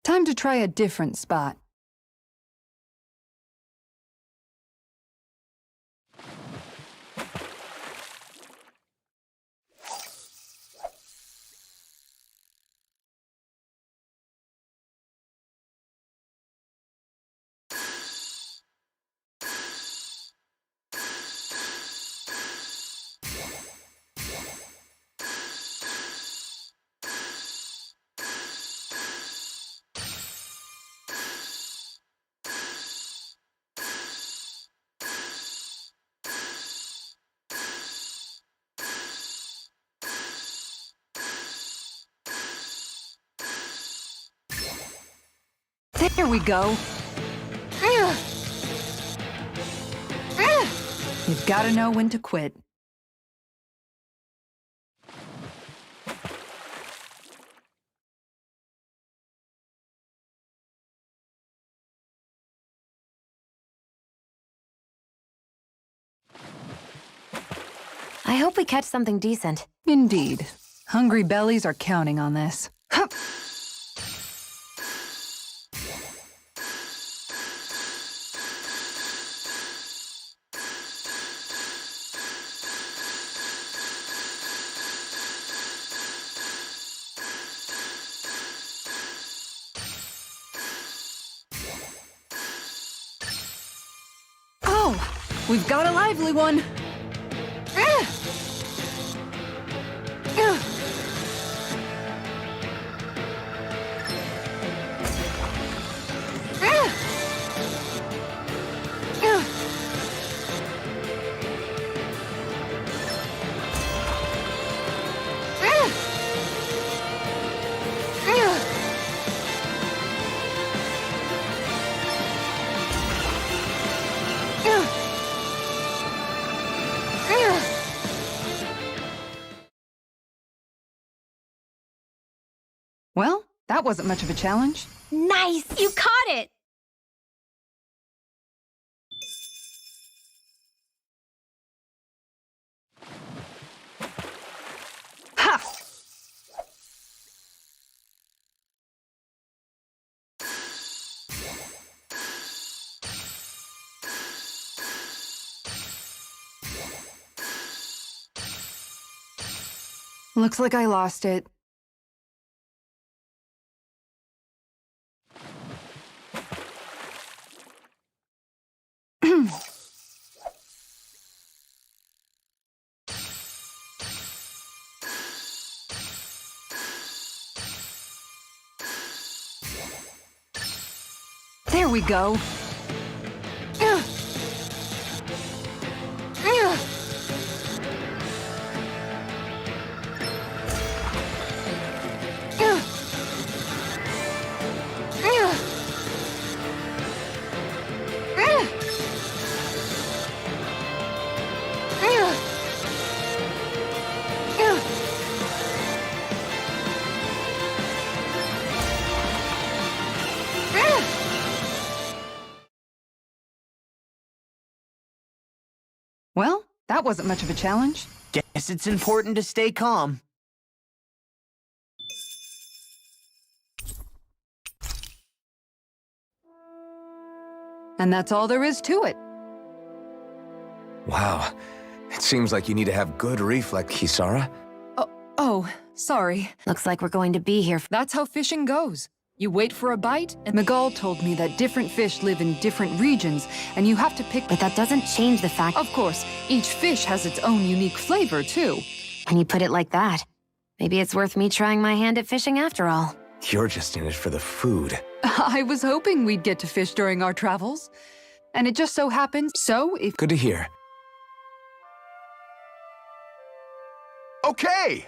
Time to try a different spot. There we go. You've got to know when to quit. I hope we catch something decent. Indeed. Hungry bellies are counting on this. Hup. Oh, we've got a lively one. Well, that wasn't much of a challenge. Nice! You caught it! Ha! Looks like I lost it. There we go. Well, that wasn't much of a challenge. Guess it's important to stay calm. And that's all there is to it. Wow. It seems like you need to have good reflex, Kisara. Oh, sorry. Looks like we're going to be here. That's how fishing goes. You wait for a bite, and Miguel told me that different fish live in different regions, and you have to pick... But that doesn't change the fact... Of course, each fish has its own unique flavor, too. When you put it like that, maybe it's worth me trying my hand at fishing after all. You're just in it for the food. I was hoping we'd get to fish during our travels. And it just so happens, so if... Good to hear. Okay!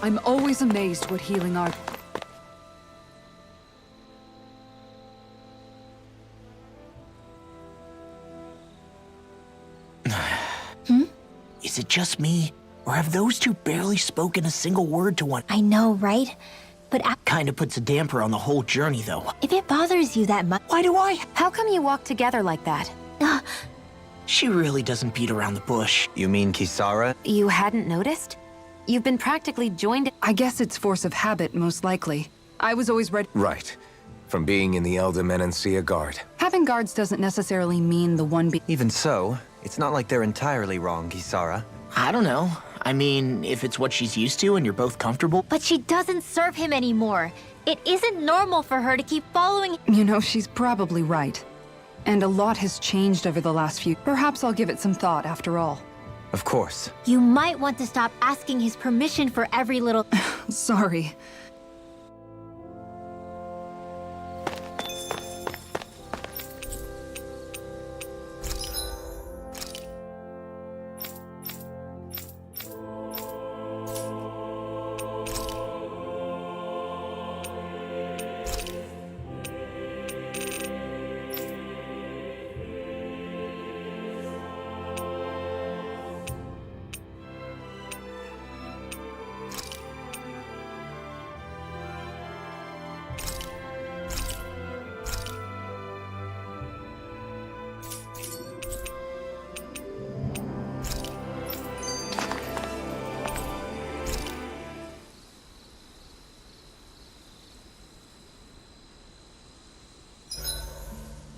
I'm always amazed what healing art... Is it just me? Or have those two barely spoken a single word to one? I know, right? But Kinda puts a damper on the whole journey, though. if it bothers you that much... Why do I? How come you walk together like that? She really doesn't beat around the bush. You mean Kisara? You hadn't noticed? You've been practically joined... I guess it's force of habit, most likely. I was always ready... Right. From being in the Elder Menancia Guard. Having guards doesn't necessarily mean the one be... Even so, it's not like they're entirely wrong, Kisara. I don't know. I mean, if it's what she's used to and you're both comfortable. But she doesn't serve him anymore. It isn't normal for her to keep following... You know, she's probably right. And a lot has changed over the last few... Perhaps I'll give it some thought, after all. Of course. You might want to stop asking his permission for every little... Sorry.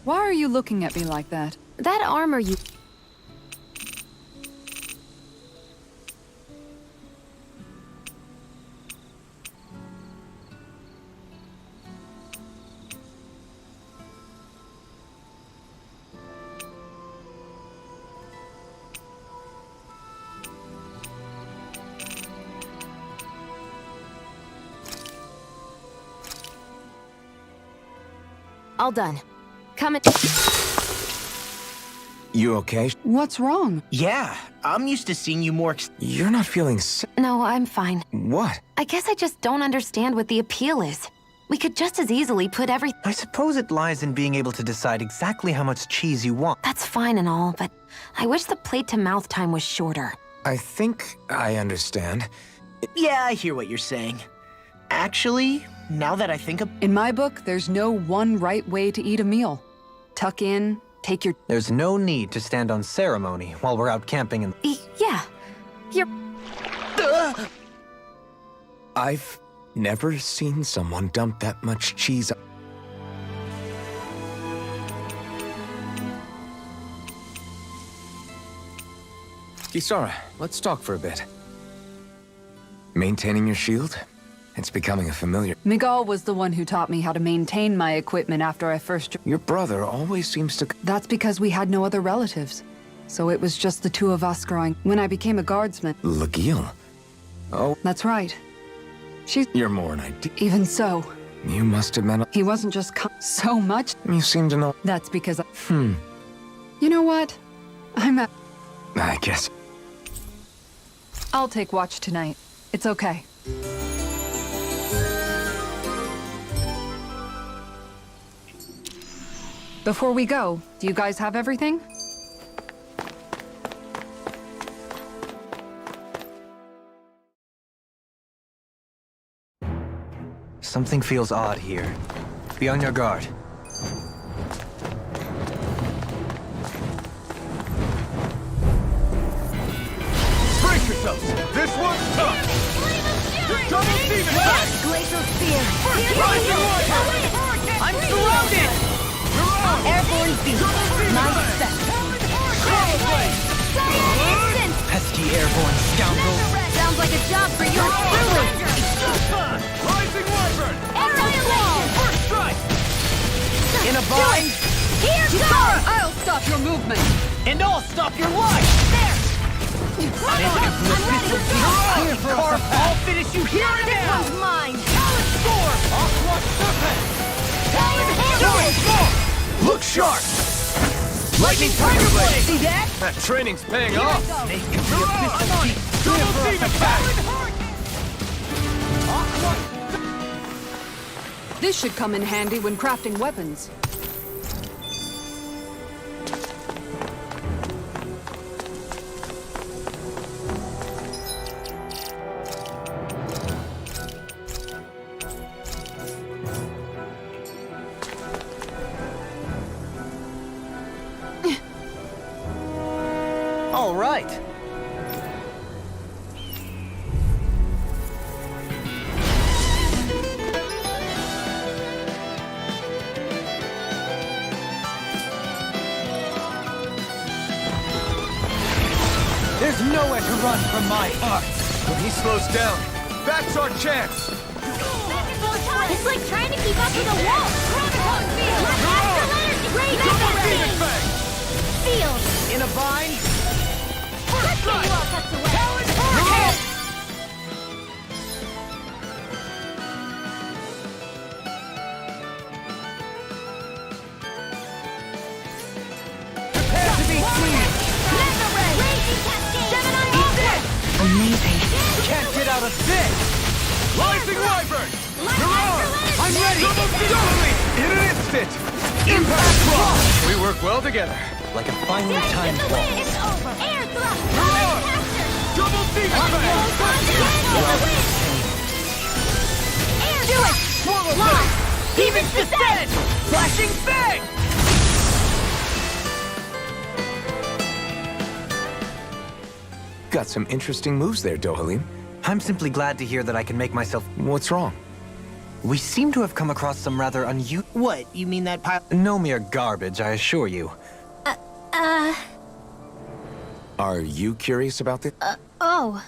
Why are you looking at me like that? That armor you... All done. Come in. You okay? What's wrong? Yeah, I'm used to seeing you more. You're not feeling sick. No, I'm fine. What? I guess I just don't understand what the appeal is. We could just as easily put every... I suppose it lies in being able to decide exactly how much cheese you want. That's fine and all, but I wish the plate-to-mouth time was shorter. I think I understand. Yeah, I hear what you're saying. Actually, now that I think of... In my book, there's no one right way to eat a meal. Tuck in, take your... There's no need to stand on ceremony while we're out camping in... Yeah. You're... I've never seen someone dump that much cheese. Kisara, let's talk for a bit. Maintaining your shield? It's becoming a familiar... Miguel was the one who taught me how to maintain my equipment after I first... Your brother always seems to... That's because we had no other relatives. So it was just the two of us growing... When I became a guardsman... Lagiel? Oh, That's right. She's... you're more an idea. Even so, You must have meant... he wasn't just so much... You seem to know... That's because I... You know what? I'm I guess. I'll take watch tonight. It's okay. Before we go, do you guys have everything? Something feels odd here. Be on your guard. Brace yourselves! This one's tough! Double demon attack! Glacial Spear! Rising water! I'm surrounded! Airborne Beast! My set! Pesky airborne scoundrel! Sounds like a job for you truly! Rising wyvern! Arrow wall! First strike! In a bind! Here goes! I'll stop your movement! And I'll stop your life! I'm ready! I'll finish you here and This now! one's mine! Storm! Aqua Serpent! Look sharp! Lightning Tiger Blade! See that? That training's paying off! Make the official deep Double demon attack! This should come in handy when crafting weapons. All right. There's nowhere to run from my art. When he slows down, that's our chance! It's like trying to keep up with a wall. Chronicon Field! Astral energy! Great Double demon thing! fang! Field! In a bind? First strike! Well tucked away. Prepare to be seen! Mega Ray! Raging Cascade! Gemini Ultra! Amazing. Can't get out of this! Rising wyvern! I'm ready! In an instant! Impact Thrust! We work well together. Like a finely timed Get the ball. win! It's over! Air thrust! Hurrah! Caster! Double demon fang! Air Do it! thrust! Swallow Lock! Blade! Demon's Descent! Flashing Fang! Got some interesting moves there, Dohalim. I'm simply glad to hear that I can make myself... What's wrong? We seem to have come across some rather unusual... What? You mean that pile? No mere garbage, I assure you. Are you curious about this? Oh.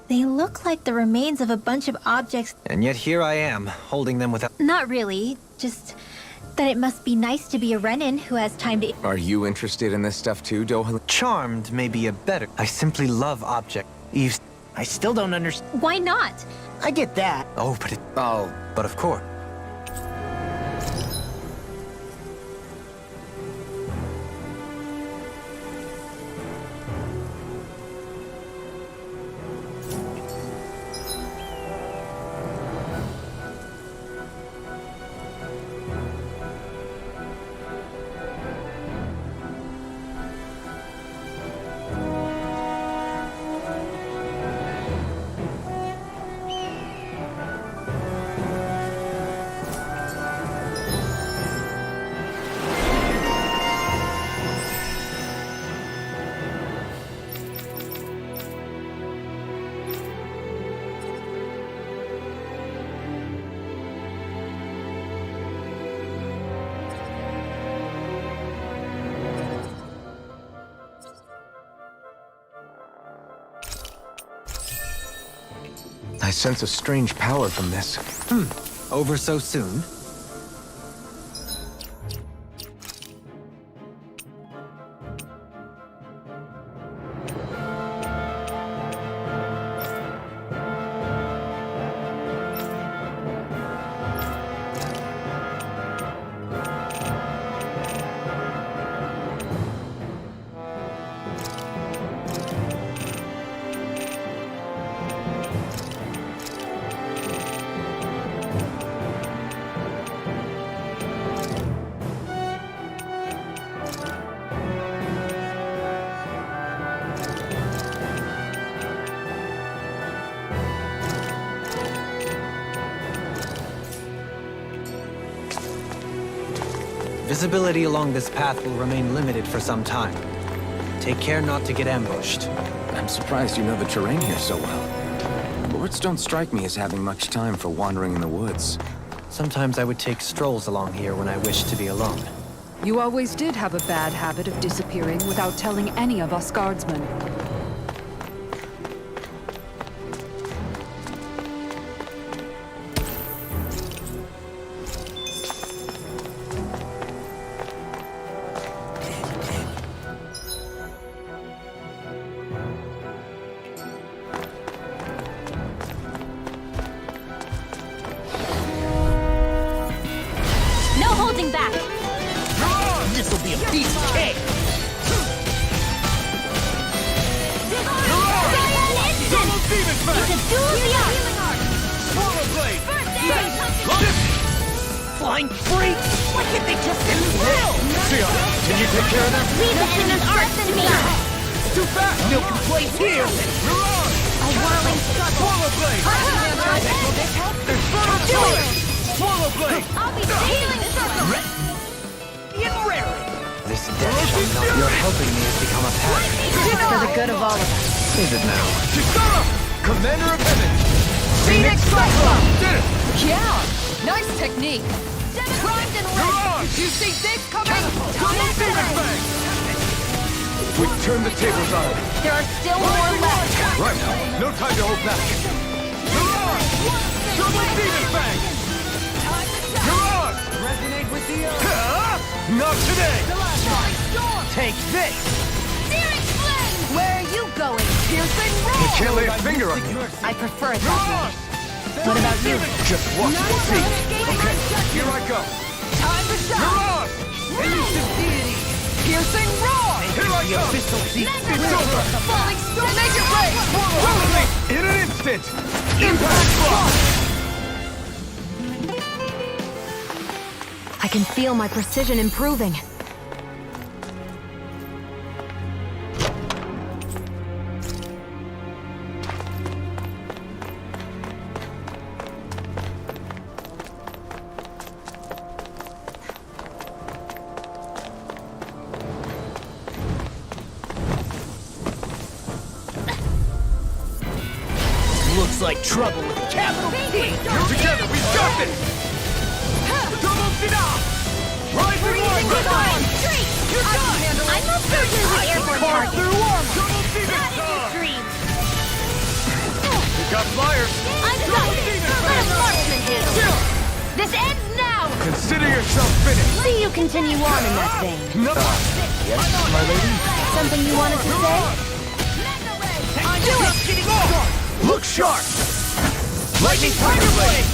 They look like the remains of a bunch of objects. And yet here I am, holding them without... Not really. Just that it must be nice to be a Renin who has time to... Are you interested in this stuff too, Dohalim? Charmed may be a better... I simply love object. Eves... I still don't understand. Why not? I get that. Oh, but it... Oh, But of course. I sense a strange power from this. Over so soon? Visibility along this path will remain limited for some time. Take care not to get ambushed. I'm surprised you know the terrain here so well. Lords don't strike me as having much time for wandering in the woods. Sometimes I would take strolls along here when I wished to be alone. You always did have a bad habit of disappearing without telling any of us guardsmen. No holding back! This'll be a piece of cake! It's a duel of the arts! Swallow blade! Flying freaks! What did they just do? Can you take care of them? Leave the enemy's arts to me! Too fast! Milk and blade here! A whirling struggle! Swallow blade! Do it! Swallow blade! I'll be healing circle! This death shall not. Your helping me has become a pattern. For the good of all of us. Is it now? Kisara! Commander of Heaven! Phoenix Cyclone! Did it! Yeah! Nice technique! Primed and ready! Mirage! You see this coming? Double Phoenix Fang! We turn the tables on him. There are still more left! Right. No time to hold back. Mirage! Double Phoenix Fang! Mirage! Resonate with the earth! Not today! Take this! Searing flame! Where are you going? Piercing roll! You can't lay a finger on me. I prefer it that way. What about you? Just watch and see. Okay, here I go. Time to shine! Mirage! Elusive deity! Piercing roar! Here I go! It's over! Falling storm! Make it break! Swallow me! In an instant! Impact block! I can feel my precision improving. Looks like trouble with a capital P! Together, we got this! Double Fida! Rising Warfare! You're done! I'm not certain the airborne target! Double Phoenix! That is a dream! We got flyers! I'm done! Let a marksman handle it! This ends now! Consider yourself finished! See you continue on in that vein. No! Yes, my lady? Something you wanted to say? Do it! Look sharp! Lightning Tiger Blade!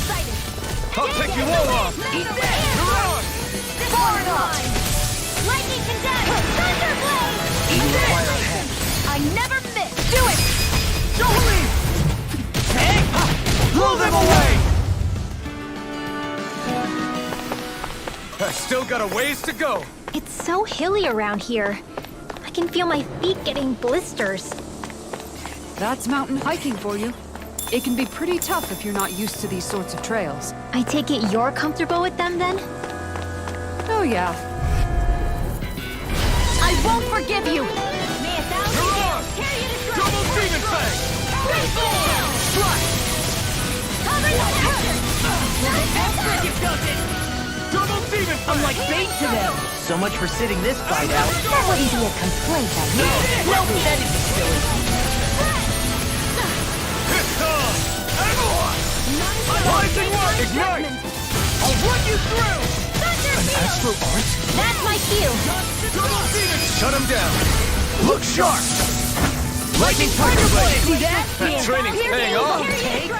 I'll take you all off! Eat this! Mirage! Far line! Lightning condense! Thunder blade! You require a hand. I never miss! Do it! Jolie! Blow them away! I still got a ways to go. It's so hilly around here. I can feel my feet getting blisters. That's mountain hiking for you. It can be pretty tough if you're not used to these sorts of trails. I take it you're comfortable with them then? Oh yeah. I won't forgive you! May a thousand Mirage! gales carry you to strike! Double Demon Fang! Great ball! Strike! Cover the hazard! Double Demon Fang! I'm like bait to them! So much for sitting this fight out. That wouldn't be a complaint, I guess. No, that is silly. Piston! Avalon! Rising Warp! Ignite! I'll run you through! Thunder field! Astral Art? That's my cue! Double Phoenix! Shut him down! Look sharp! Lightning Tiger Blade! See that? That training's paying off! Mirage!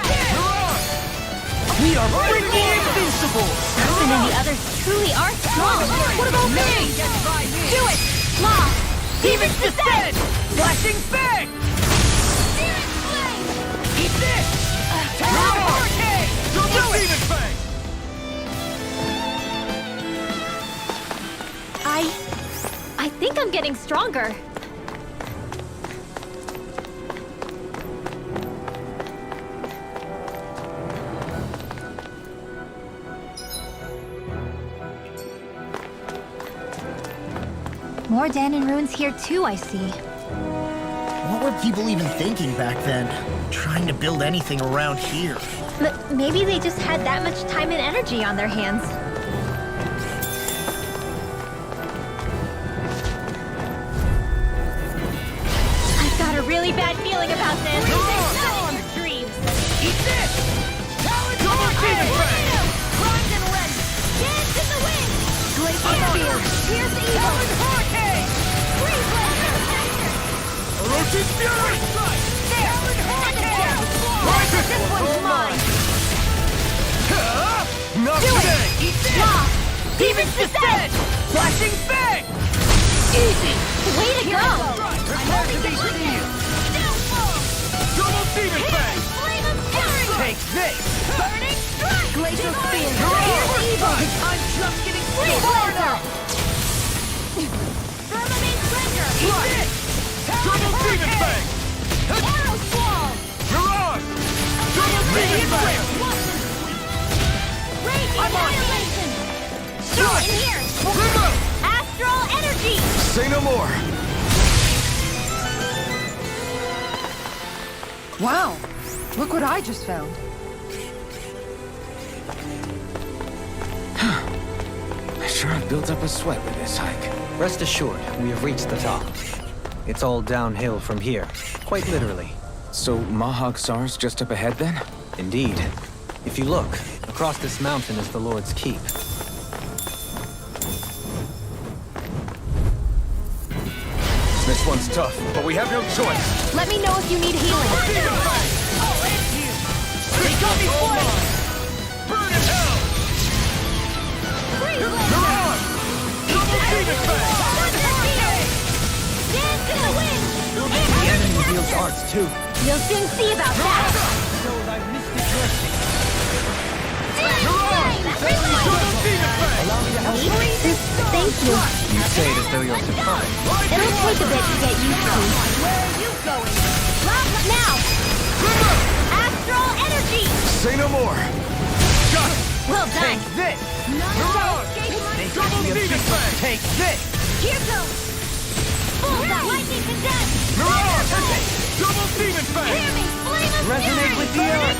We are freaking invincible! Carson and the others truly are strong! What about me? Do it! Law! Demon's Descent! Flashing Fang! Searing flame! Eat this! Hurricane! Double Demon Fang! I think I'm getting stronger. more Danon ruins here too, I see. What were people even thinking back then? Trying to build anything around here. Maybe they just had that much time and energy on their hands. I've got a really bad feeling about this. Nothing but dreams. Eat this! Bronze and red! Dance in the wind! Glacial Spear! Pierce evil! Hurricane! Freeze Laser! Orochi's Fury! There! Hurricane! This one's mine! Not Do today! it! Eat this! Lock! Demon's Descent! Flashing Fang! Easy! Way to go! Prepare to be sealed! Double Demon Fang! Flame of Fury! Take this! Burning Strike! Glacial Spear! Hurrah! Pierce evil! I'm just getting Freeze started! Laser! Firmament Splendor! Eat this! Double Demon Fang! Arrow Squall! Mirage! Double Demon Fang! Rage Annihilation! Strike! In here! Remove! Astral Energy! Say no more! Wow! Look what I just found. I sure have built up a sweat with this hike. Rest assured, we have reached the top. It's all downhill from here, quite literally. So Mahag Sar's just up ahead then? Indeed. If you look, across this mountain is the Lord's Keep. This one's tough, but we have no choice. Let me know if you need healing. They got me flanked! Burn in hell! Mirage! Double Demon Fang! Dance in the wind! The enemy wields arts too. You'll soon see about that! So thy mystic blessing. Double Demon Fang! Allow me to help you. Thank you. You say it as though you're surprised. It'll take a bit to get used to. Where are you going? Now! Astral Energy! Say no more! Got it! Well done! This! Mirage! Double Demon Fang! Take this! Here goes! Bullseye! Lightning Condensed! Mirage! Double Demon Fang! Piercing Flame of Resonate Fury! with the earth!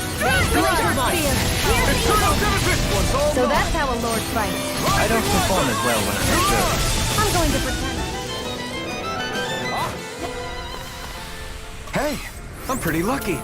Glacial Spear! Pierce Eternal evil! Genesis! One's all So mine. that's how a lord fights. I don't perform as well when I'm disturbed. I'm going to pretend. Hey, I'm pretty lucky.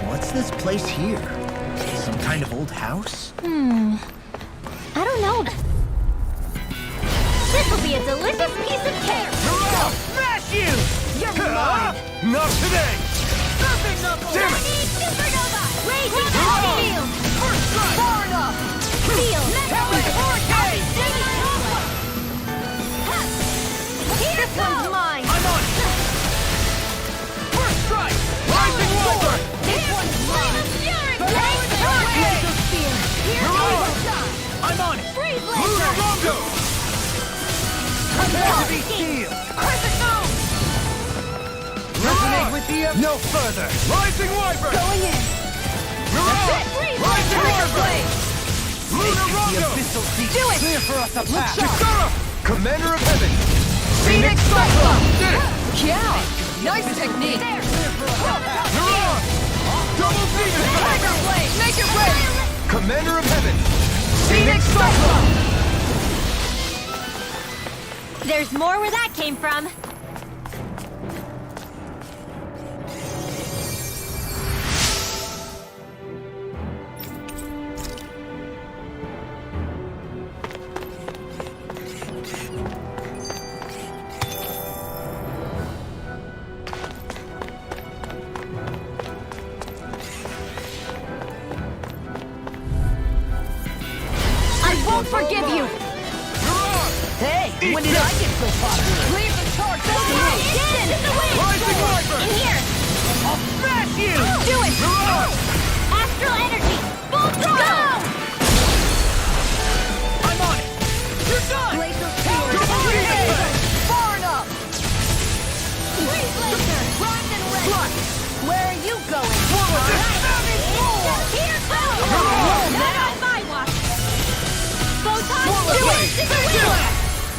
What's this place here? Some kind of old house? I don't know. This will be a delicious piece of cake! Smash you! You're mine! Not today! Damn it! Supernova! Raging Field! First strike! Far enough! Field! Hurricane! This one's mine! I'm on it! First strike! Rising Wiper! This one's mine! Hurricane! Spear! Mirage! I'm on it! Freeze Lunar Laser! Rondo! Prepare to be sealed! Perfect move! Resonate with the earth! No further! Rising Wiper! Going in! Mirage! Freeze Rising Laser! Wiper! Lunar The Rondo! abyssal deep! Do it! Clear for us a path! Kisara! Commander of Heaven! Phoenix Cyclone! Did it! Yeah! Nice technique! Mirage! Double Demon Fang! Tiger Blade! Make it rain! Commander of Heaven! Phoenix Cyclone! There's more where that came from.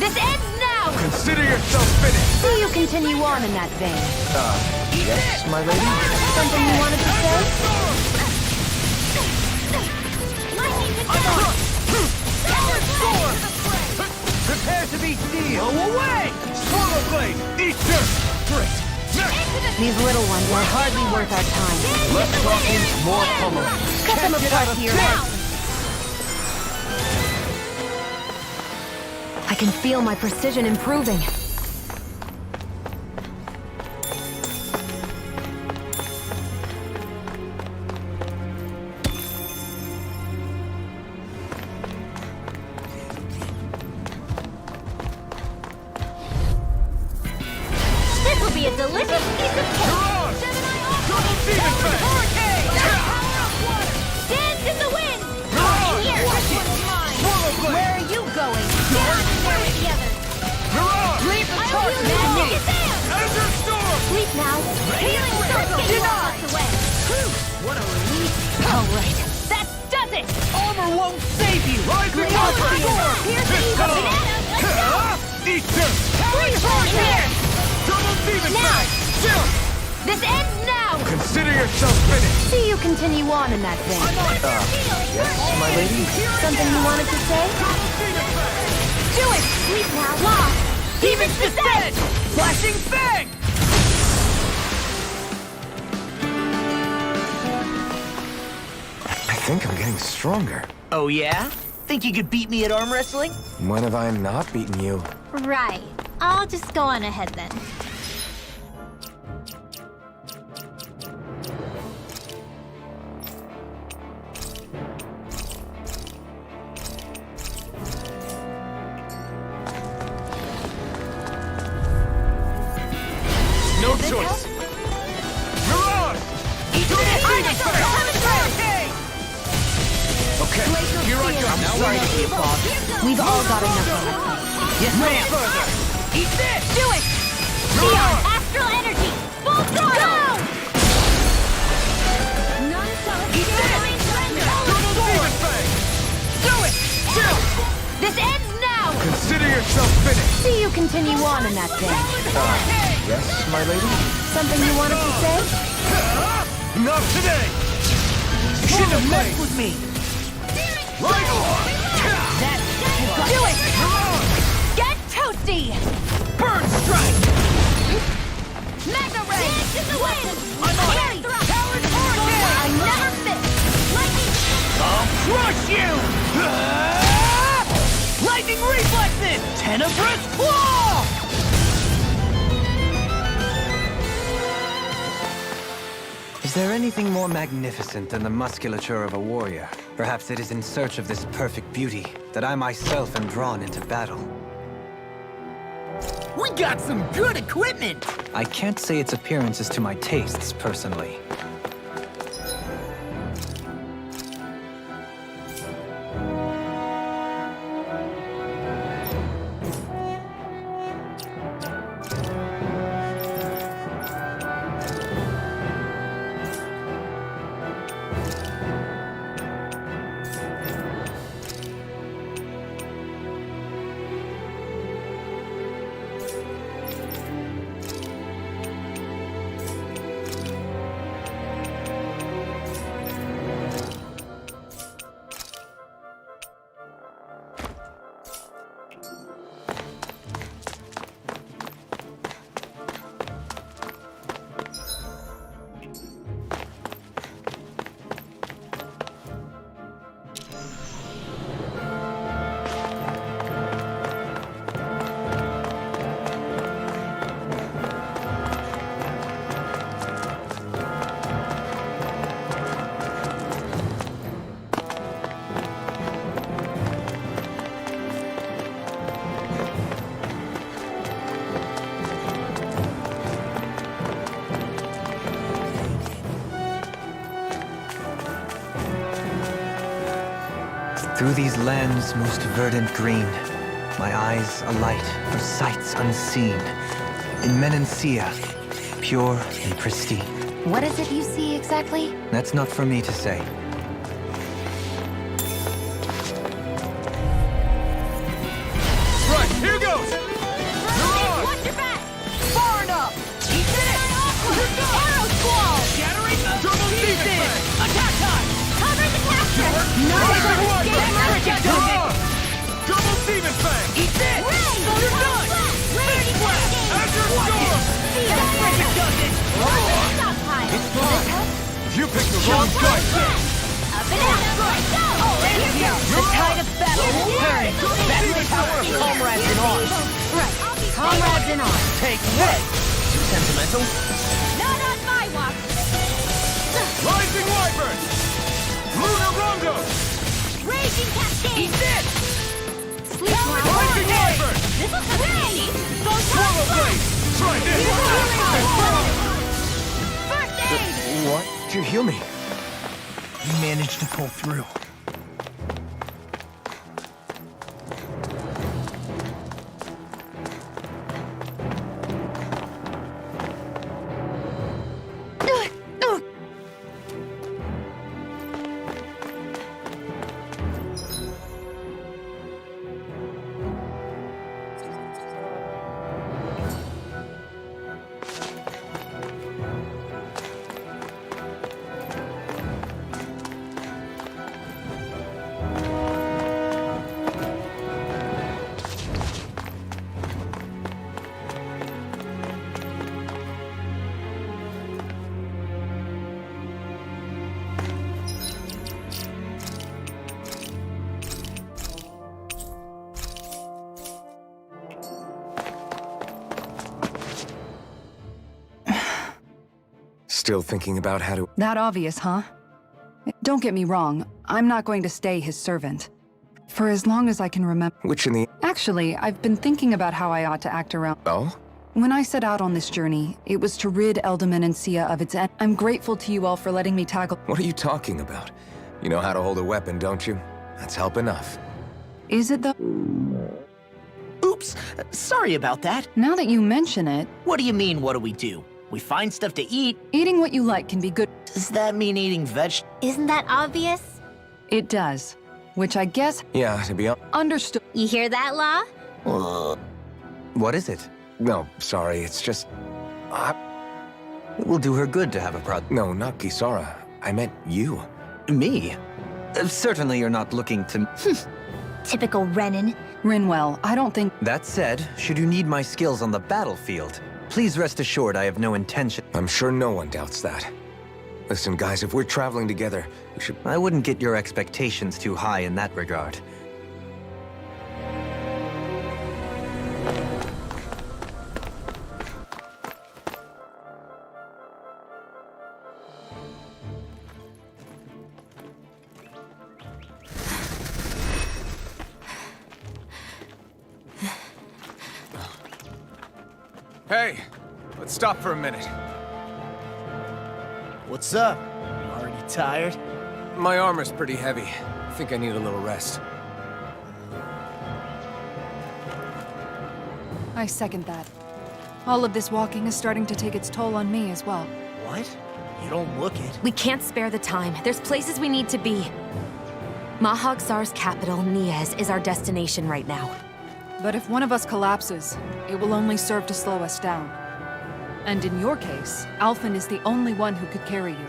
This ends now! Consider yourself finished! See you continue on in that vein. Yes, my lady? Something you wanted to say? Lightning to down! Prepare to be steel! Go away! Swallow blade! Eat dirt! These little ones are hardly worth our time. Less talking, more pummeling. Cut them apart to your heart. I can feel my precision improving. This will be a delicious piece of cake! Double demon fang! Dance in the wind! In here! Where are you going? Get on here together! Leave the torch! Magic! Ender Storm! Sleep now! Healing circle! Get us away! What a relief! Alright, that does it! Armor won't save you! Rising Green Ultra Ultra Storm! Here's the This time! banana! Let's go! Eat dirt! Please hold here! Double demon Now! fang! Chill! This ends now! Consider yourself finished! See you continue on in that vein. Yes, my lady? Something you wanted to say? Do it! Sleep now! Lost! Demon's Descent! Flashing fang! I think I'm getting stronger. Oh, yeah? Think you could beat me at arm wrestling? When have I not beaten you? Right. I'll just go on ahead then. No choice! Mirage! Okay, here I go. Now Sorry to be a bother. We've all got enough on our plate. Yes, ma'am. Further. Eat this! Do it! Beyond Astral Energy! Full throttle! None shall escape my surrender! Double demon fang! Do it! Chill! This ends now! Consider yourself finished! See you continue on in that vein. Yes, my lady? Something you wanted to say? Not today! Shouldn't have messed with me! Right on! Do it! Get toasty! Bird strike! Mega Ray! Dance in the wind! I'm on Carry it! thrust! Powered vortex! I never miss! Lightning! I'll crush you! Lightning reflexes! Tenebrous claw! Is there anything more magnificent than the musculature of a warrior? Perhaps it is in search of this perfect beauty that I myself am drawn into battle. We got some good equipment! I can't say its appearance is to my tastes, personally. Through these lands most verdant green, my eyes alight for sights unseen. In Menancia, pure and pristine. What is it you see exactly? That's not for me to say. Right, here goes! Double Demon Fang! Eat this! You're done! Big Blast! Azure Storm! It's fine! You picked the wrong fight! Up and out! Here we go! The tide of battle will turn. That's the power of comrades in arms. Right. Comrades in arms. Take that. Too sentimental? Not on my watch! Rising Wyvern! Lunar Rondo! Raging Cascade! Eat this! Sleep Wild! Rising Wyvern! This will come in handy! Go Swallow Blade! Try this! First aid! What? Did you heal me? You managed to pull through. Still thinking about how to... That obvious, huh? Don't get me wrong, I'm not going to stay his servant. For as long as I can remember. Which in the... Actually, I've been thinking about how I ought to act around. Oh? When I set out on this journey, it was to rid Eldaman and Sia of its end. I'm grateful to you all for letting me tackle. What are you talking about? You know how to hold a weapon, don't you? That's help enough. Is it though? Oops, sorry about that. Now that you mention it, What do you mean, what do we do? We find stuff to eat. eating what you like can be good. Does that mean eating Isn't that obvious? It does. Which I guess Yeah, to be honest... understood. You hear that, Law? What is it? No, sorry, it's just... It will do her good to have a prod. No, not Kisara. I meant you. Me? Certainly you're not looking to... Typical Renan. Rinwell, I don't think. That said, should you need my skills on the battlefield, please rest assured I have no intention... I'm sure no one doubts that. Listen, guys, if we're traveling together, you should... I wouldn't get your expectations too high in that regard. Hey, let's stop for a minute. What's up? You already tired? My armor's pretty heavy. I think I need a little rest. I second that. All of this walking is starting to take its toll on me as well. What? You don't look it. We can't spare the time. There's places we need to be. Mahag Saar's capital, Niez, is our destination right now. But if one of us collapses, it will only serve to slow us down. And in your case, Alphen is the only one who could carry you.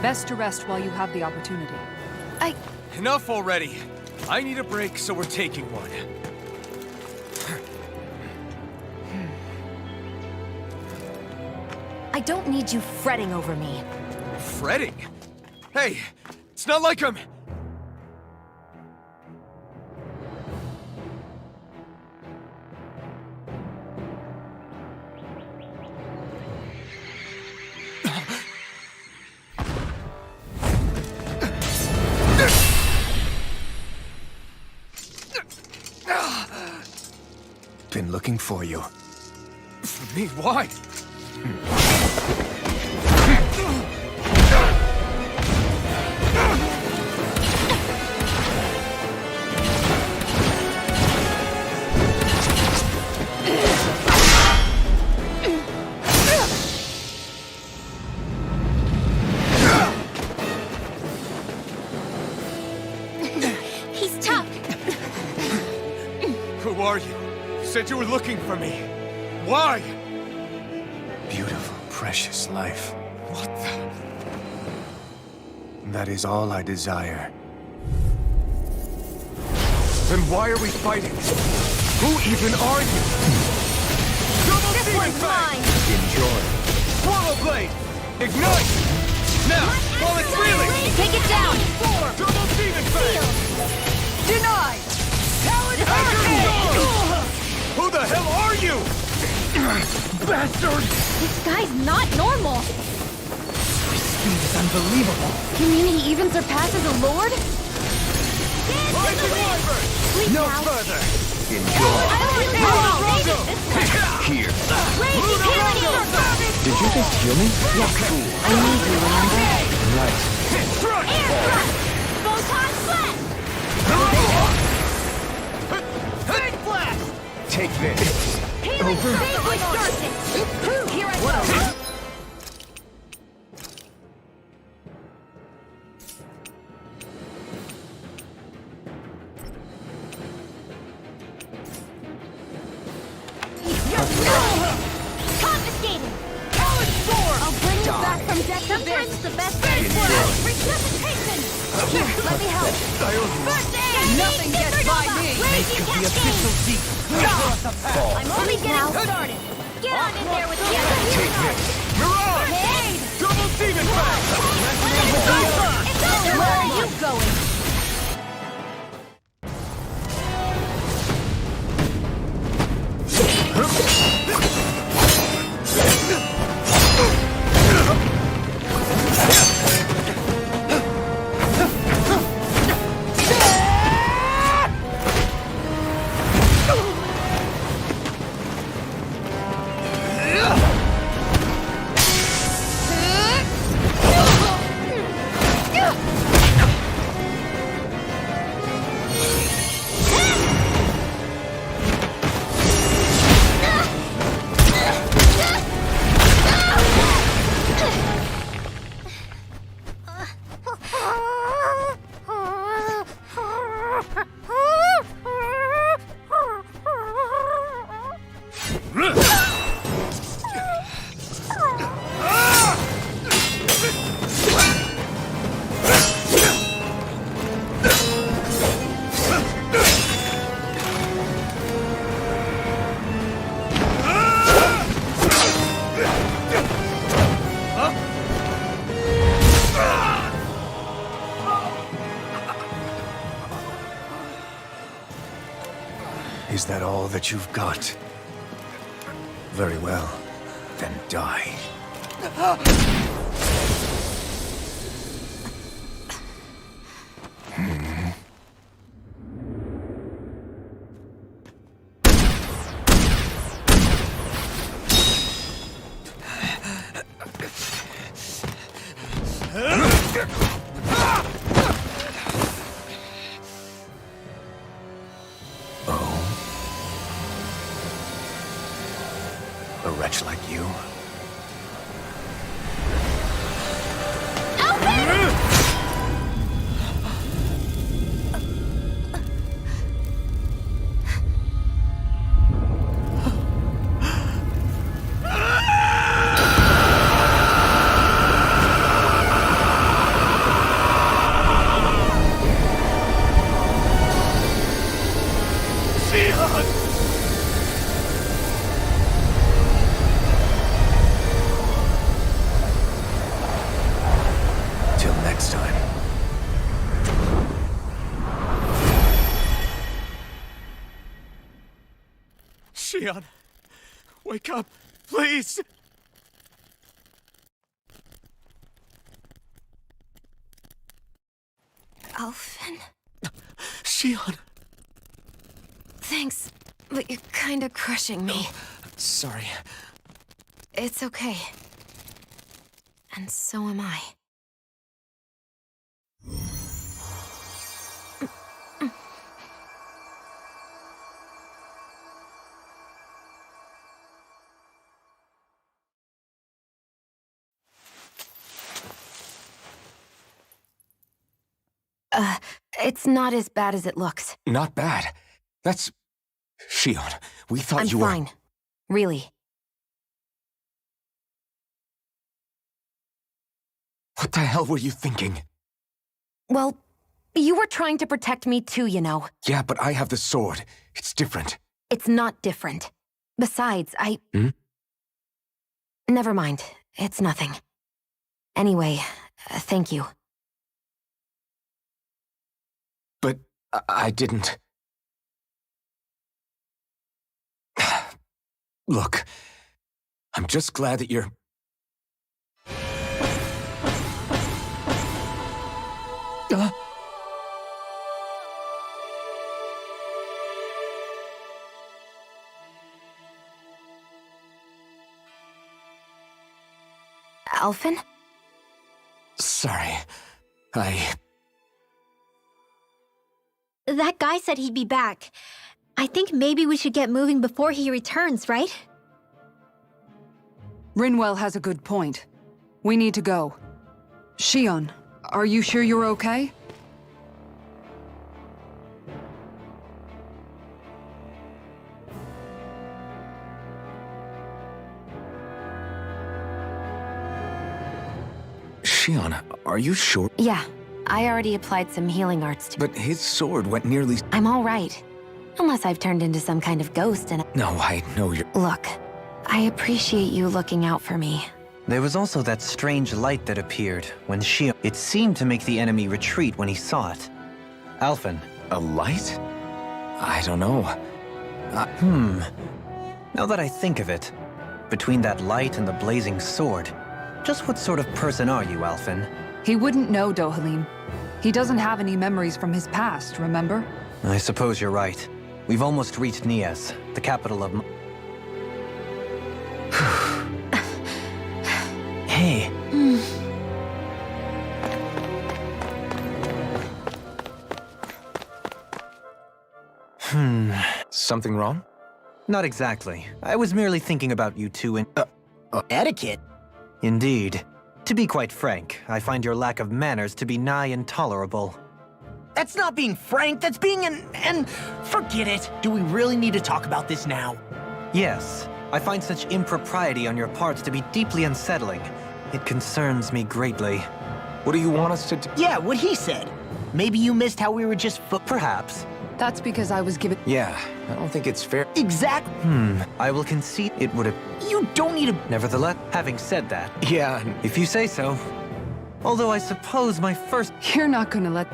Best to rest while you have the opportunity. Enough already. I need a break, so we're taking one. I don't need you fretting over me. Fretting? Hey, it's not like I'm... Been looking for you. For me? Why? He's tough. Who are you? You said you were looking for me. Why? Beautiful, precious life. What the... That is all I desire. Then why are we fighting? Who even are you? Double This Demon one's Fang! mine! Enjoy. Swallow Blade! Ignite! Now, while it's reeling! Take it down! Double Demon Fang! Denied! Talon Hurricane! Who the hell are you? Bastard! This guy's not normal! Speed is unbelievable. You mean he even surpasses a lord? Rising Wyvern! Please No now. further. Here. Did Did you just heal me? Yes. I need you, remember? Right. Take this. Over. Here I go. Confiscated! I'll bring you back from death. Sometimes it's the best way to resuscitation! Here, let me help. First aid! Nothing gets by me. Raging The cascade! official deep. I'm only getting started. Get on in there with you. Take this. Mirage! Aid! Double Demon Fang! It's over! Where are you going? Is that all that you've got? Very well. Then die. A wretch like you? Till next time. Shion, wake up, please! Alphen? Shion! Thanks, but you're kinda crushing me. Sorry. It's okay. And so am I. It's not as bad as it looks. Not bad. That's... Shion, we thought I'm you were... fine. Really. What the hell were you thinking? Well, You were trying to protect me too, you know. Yeah, but I have the sword. It's different. It's not different. Besides, Never mind. It's nothing. Anyway, thank you. But I didn't... Look, I'm just glad that you're... Alphen? Sorry. That guy said he'd be back. I think maybe we should get moving before he returns, right? Rinwell has a good point. We need to go. Shion, are you sure you're okay? Shion, are you sure? Yeah, I already applied some healing arts to... But his sword went nearly... I'm all right. Unless I've turned into some kind of ghost and... No, I know you're... Look, I appreciate you looking out for me. There was also that strange light that appeared when Shion... It seemed to make the enemy retreat when he saw it. Alphen. A light? I don't know. Now that I think of it, between that light and the blazing sword, just what sort of person are you, Alphen? He wouldn't know, Dohalim. He doesn't have any memories from his past, remember? I suppose you're right. We've almost reached Nias, the capital of... Hey. Something wrong? Not exactly. I was merely thinking about you two and... Etiquette? Indeed. To be quite frank, I find your lack of manners to be nigh intolerable. That's not being frank, that's being and forget it. Do we really need to talk about this now? Yes, I find such impropriety on your part to be deeply unsettling. It concerns me greatly. What do you want us to do? Yeah, what he said. Maybe you missed how we were just Perhaps. That's because I was given... Yeah, I don't think it's fair. Exactly. I will concede it would have... You don't need to... Nevertheless, having said that... Yeah. If you say so. Although I suppose my first... You're not gonna let...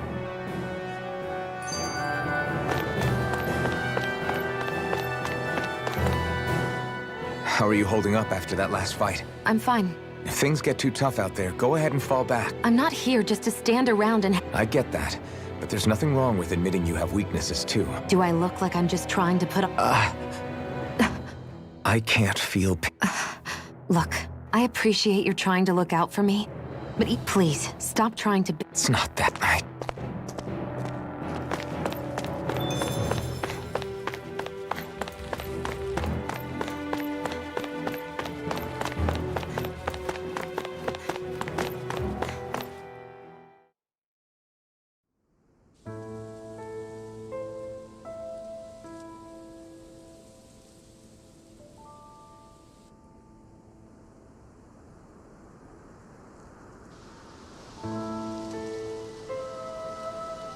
How are you holding up after that last fight? I'm fine. If things get too tough out there, go ahead and fall back. I'm not here just to stand around and... I get that, but there's nothing wrong with admitting you have weaknesses too. Do I look like I'm just trying to put up... I can't feel Look, I appreciate you're trying to look out for me, but please, stop trying to... It's not that right.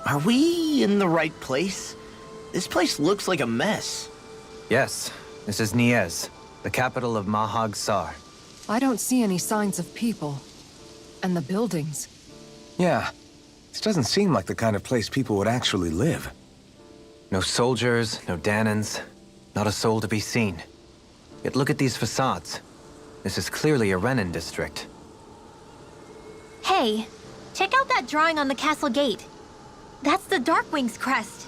Are we in the right place? This place looks like a mess. Yes, this is Nias, the capital of Mahag Sar. I don't see any signs of people. And the buildings. Yeah, this doesn't seem like the kind of place people would actually live. No soldiers, no Danans, not a soul to be seen. Yet look at these facades. This is clearly a Renan district. Hey, check out that drawing on the castle gate. That's the Darkwing's crest.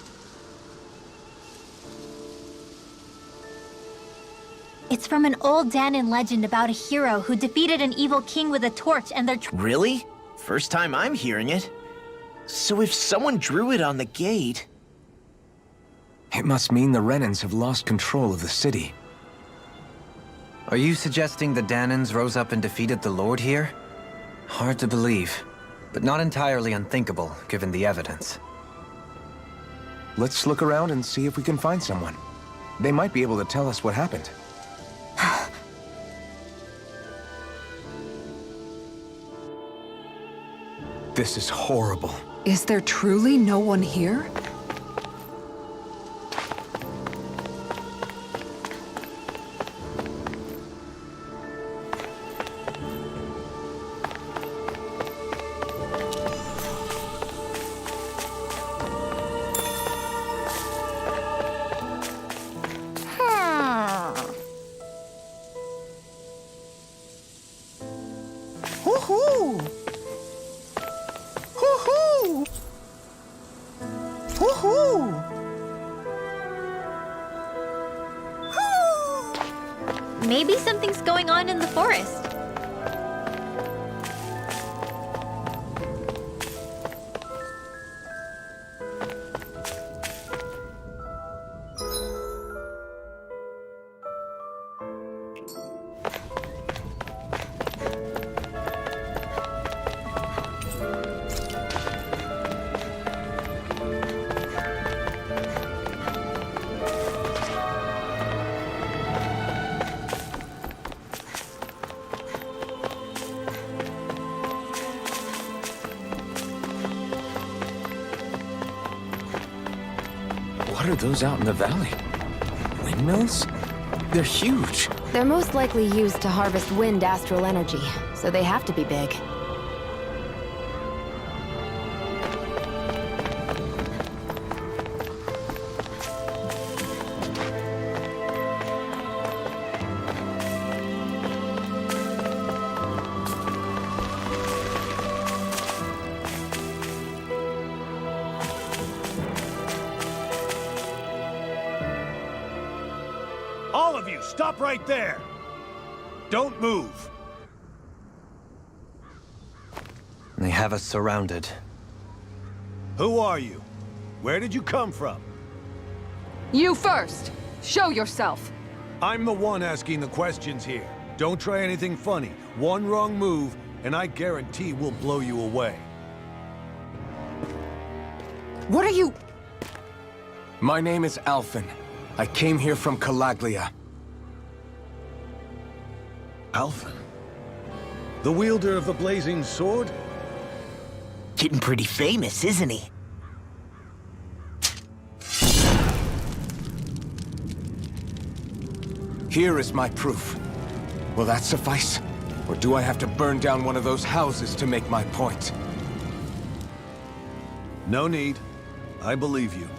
It's from an old Danan legend about a hero who defeated an evil king with a torch and their... Really? First time I'm hearing it. So if someone drew it on the gate... It must mean the Renans have lost control of the city. Are you suggesting the Danans rose up and defeated the Lord here? Hard to believe, but not entirely unthinkable, given the evidence. Let's look around and see if we can find someone. They might be able to tell us what happened. This is horrible. Is there truly no one here? Hoo-hoo! Hoo-hoo! Hoo-hoo! Maybe something's going on in the forest. What are those out in the valley? Windmills? They're huge. They're most likely used to harvest wind astral energy, so they have to be big. All of you, stop right there! Don't move! They have us surrounded. Who are you? Where did you come from? You first! Show yourself! I'm the one asking the questions here. Don't try anything funny. One wrong move, and I guarantee we'll blow you away. What are you... My name is Alphen. I came here from Calaglia. Alphen? The wielder of the blazing sword? Getting pretty famous, isn't he? Here is my proof. Will that suffice? Or do I have to burn down one of those houses to make my point? No need. I believe you.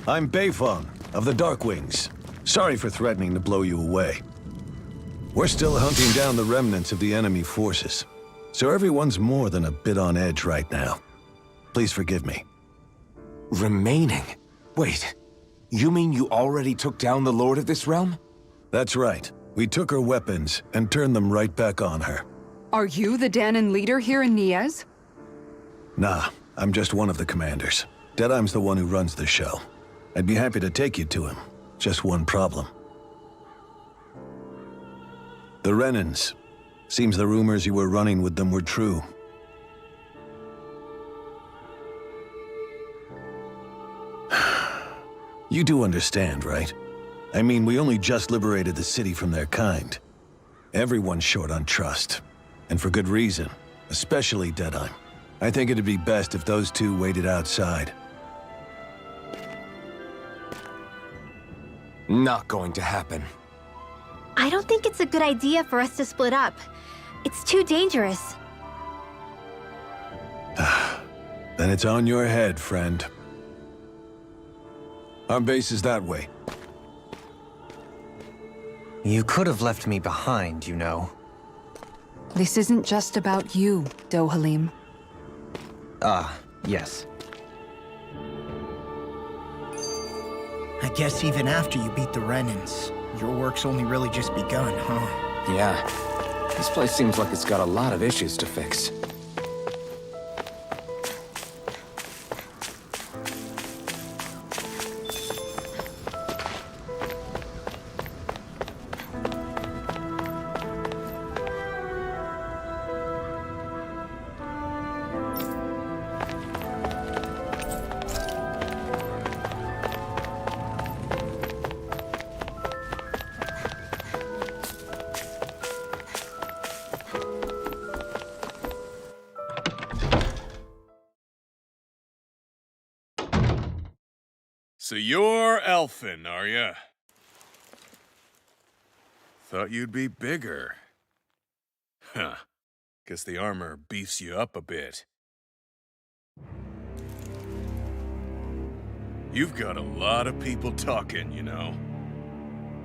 I'm Beifong, of the Darkwings. Sorry for threatening to blow you away. We're still hunting down the remnants of the enemy forces, so everyone's more than a bit on edge right now. Please forgive me. Remaining? Wait, you mean you already took down the Lord of this realm? That's right. We took her weapons and turned them right back on her. Are you the Dahnan leader here in Niez? Nah, I'm just one of the commanders. Deadeye's the one who runs the show. I'd be happy to take you to him. Just one problem. The Renans. Seems the rumors you were running with them were true. You do understand, right? I mean, we only just liberated the city from their kind. Everyone's short on trust. And for good reason. Especially Deadeye. I think it'd be best if those two waited outside. Not going to happen. I don't think it's a good idea for us to split up. It's too dangerous. Then it's on your head, friend. Our base is that way. You could have left me behind, you know. This isn't just about you, Dohalim. Ah, yes. I guess even after you beat the Renans, your work's only really just begun, huh? Yeah. This place seems like it's got a lot of issues to fix. So you're Elfin, are ya? Thought you'd be bigger. Huh. Guess the armor beefs you up a bit. You've got a lot of people talking, you know.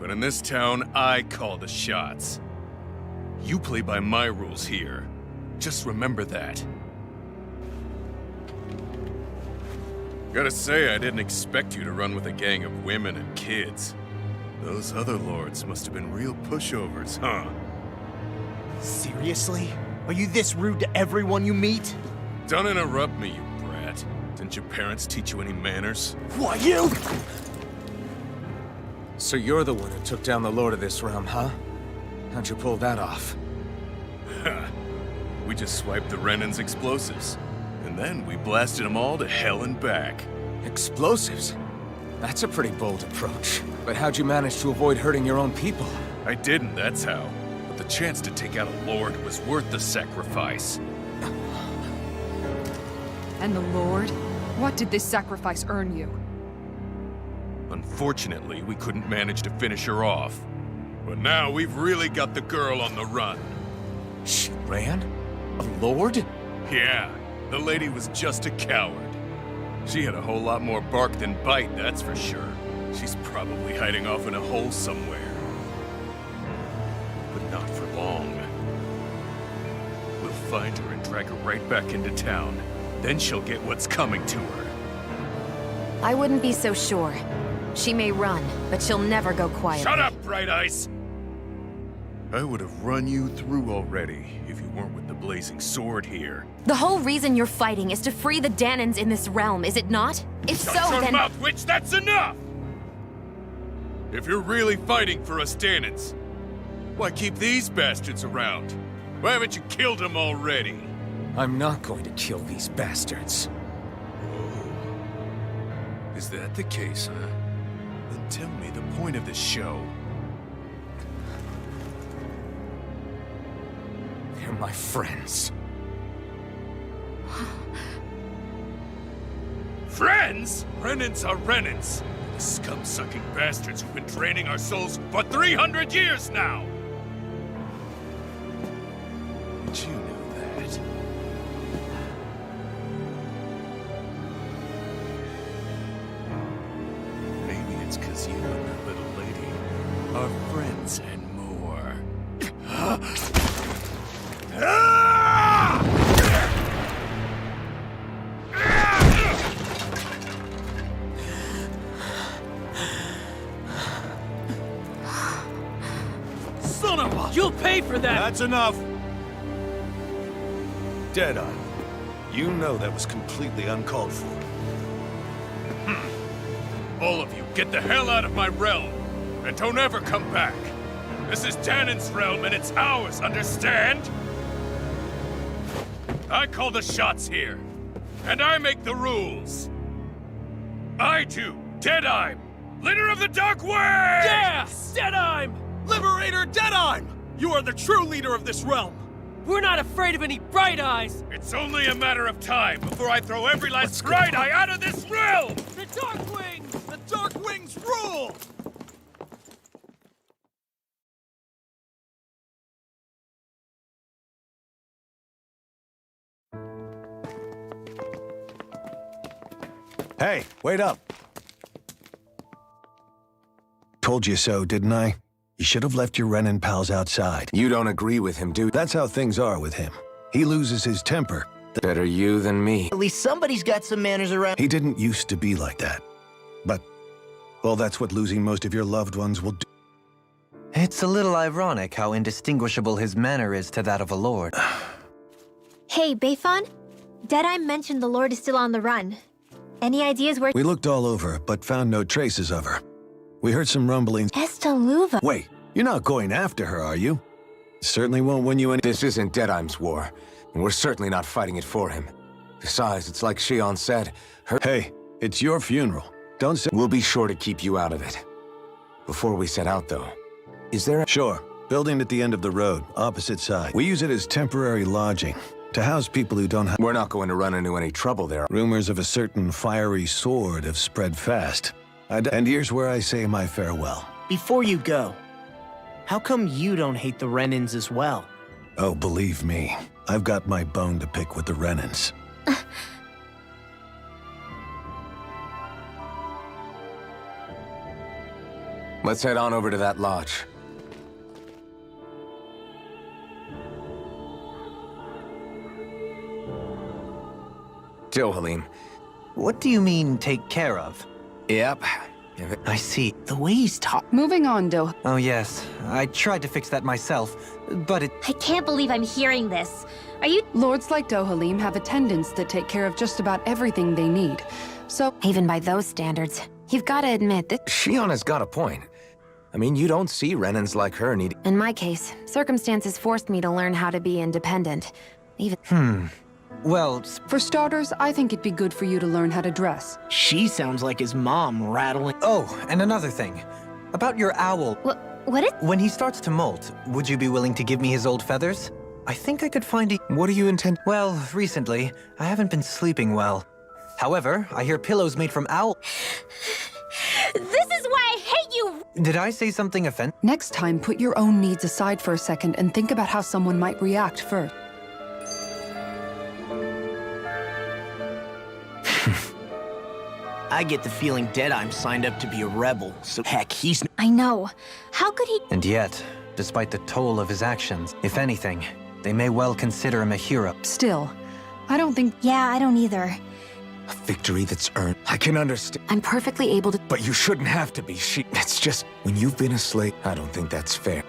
But in this town, I call the shots. You play by my rules here. Just remember that. Gotta say, I didn't expect you to run with a gang of women and kids. Those other lords must have been real pushovers, huh? Seriously? Are you this rude to everyone you meet? Don't interrupt me, you brat. Didn't your parents teach you any manners? Why, you? So you're the one who took down the Lord of this realm, huh? How'd you pull that off? We just swiped the Renan's explosives. And then we blasted them all to hell and back. Explosives? That's a pretty bold approach. But how'd you manage to avoid hurting your own people? I didn't, that's how. But the chance to take out a lord was worth the sacrifice. And the Lord? What did this sacrifice earn you? Unfortunately, we couldn't manage to finish her off. But now we've really got the girl on the run. She ran? A lord? Yeah, the lady was just a coward. She had a whole lot more bark than bite, that's for sure. She's probably hiding off in a hole somewhere. But not for long. We'll find her and drag her right back into town. Then she'll get what's coming to her. I wouldn't be so sure. She may run, but she'll never go quiet. Shut up, Bright Eyes! I would have run you through already if you weren't with the blazing sword here. The whole reason you're fighting is to free the Danans in this realm, is it not? If Shut so, your then— mouth, witch! That's enough! If you're really fighting for us Danans, why keep these bastards around? Why haven't you killed them already? I'm not going to kill these bastards. Oh. Is that the case, huh? Then tell me the point of the show. They're my friends. Friends? Renans are Renans. The scum-sucking bastards who've been draining our souls for 300 years now! But you know that. Maybe it's 'cause you and that little lady are friends and more. Son of a... You'll pay for that! That's enough! Deadeye, you know that was completely uncalled for. All of you, get the hell out of my realm! And don't ever come back! This is Danan's realm and it's ours, understand? I call the shots here. And I make the rules. I do, Deadeye, leader of the Dark Wings! Yeah! Deadime! Liberator Deadime! You are the true leader of this realm! We're not afraid of any Bright Eyes! It's only a matter of time before I throw every last Bright Eye out of this realm! The Dark Wings! The Dark Wings rule! Hey, wait up. Told you so, didn't I? You should have left your Renan pals outside. You don't agree with him, do you? That's how things are with him. He loses his temper. Better you than me. At least somebody's got some manners around. He didn't used to be like that. But, well, that's what losing most of your loved ones will do. It's a little ironic how indistinguishable his manner is to that of a lord. Hey, Bayfon? Deadeye mentioned the Lord is still on the run. Any ideas where— We looked all over, but found no traces of her. We heard some rumblings. Estaluva. Wait, you're not going after her, are you? Certainly won't win you any— This isn't Deadeye's war, and we're certainly not fighting it for him. Besides, it's like Shion said, Hey, it's your funeral. Don't say— We'll be sure to keep you out of it. Before we set out, though, is there a— Sure. Building at the end of the road, opposite side. We use it as temporary lodging, to house people who don't have— We're not going to run into any trouble there. Rumors of a certain fiery sword have spread fast. And here's where I say my farewell. Before you go, how come you don't hate the Renans as well? Oh, believe me, I've got my bone to pick with the Renans. Let's head on over to that lodge. Dohalim. What do you mean, take care of? Yep. I see. The way he's talking. Moving on, Do. Oh yes, I tried to fix that myself, but it... I can't believe I'm hearing this. Are you... Lords like Dohalim have attendants that take care of just about everything they need. So, Even by those standards, you've got to admit that, Shionna's got a point. I mean, you don't see Renans like her needing... in my case, circumstances forced me to learn how to be independent. Even... Well, for starters, I think it'd be good for you to learn how to dress. She sounds like his mom rattling. oh, and another thing. About your owl. What is... When he starts to molt, would you be willing to give me his old feathers? I think I could find a... What do you intend... Well, recently, I haven't been sleeping well. However, I hear pillows made from owl... This is why I hate you! Did I say something offensive? Next time, put your own needs aside for a second and think about how someone might react first. I get the feeling Deadeye's signed up to be a rebel, so heck, he's... I know. How could he... And yet, despite the toll of his actions, if anything, they may well consider him a hero. Still, I don't think... Yeah, I don't either. A victory that's earned. I can understand. I'm perfectly able to... But you shouldn't have to be. It's just... When you've been a slave, I don't think that's fair.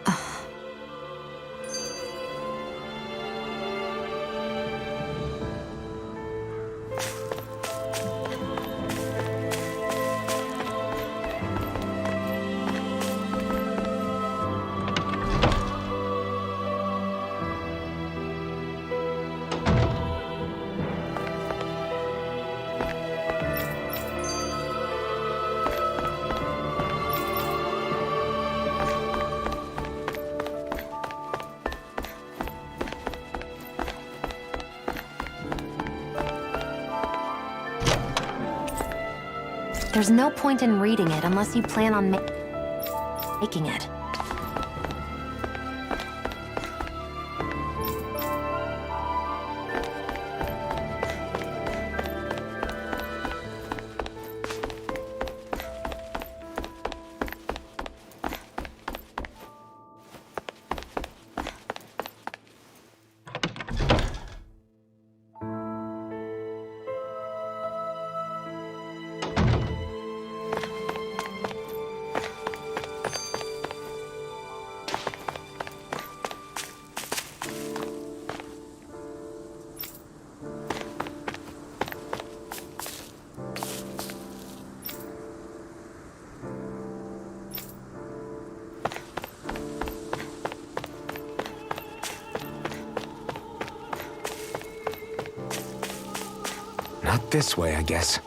There's no point in reading it unless you plan on making it. Not this way, I guess.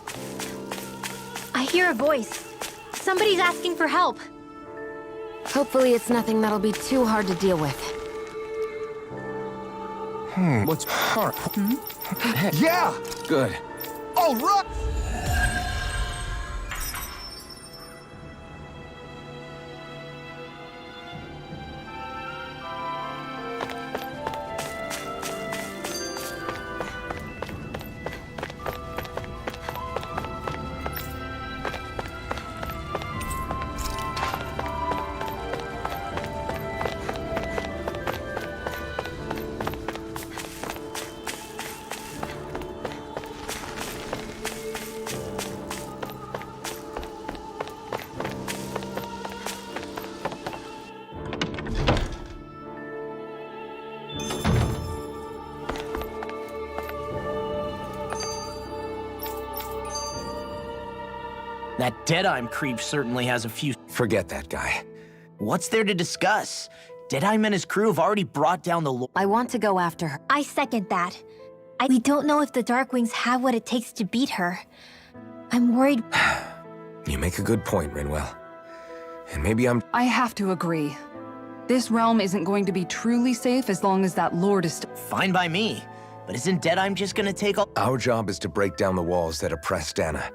I hear a voice. Somebody's asking for help. Hopefully it's nothing that'll be too hard to deal with. What's... Yeah! Good. All right! That Deadeye creep certainly has a few... Forget that guy. What's there to discuss? Deadeye and his crew have already brought down the... I want to go after her. I second that. We don't know if the Darkwings have what it takes to beat her. I'm worried... You make a good point, Rinwell. And maybe I have to agree. This realm isn't going to be truly safe as long as that Lord is Fine by me. But isn't Deadeye just gonna take all... Our job is to break down the walls that oppress Dana.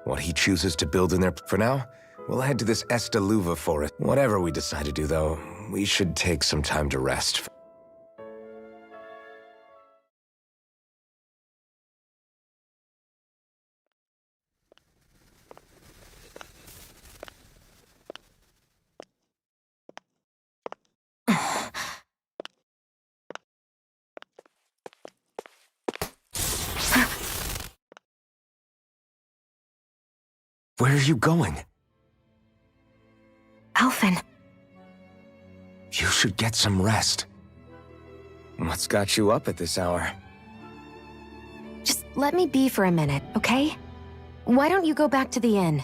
what he chooses to build in there. For now, we'll head to this Estaluva forest. Whatever we decide to do, though, we should take some time to rest. Where are you going? Alphen. You should get some rest. What's got you up at this hour? Just let me be for a minute, okay? Why don't you go back to the inn?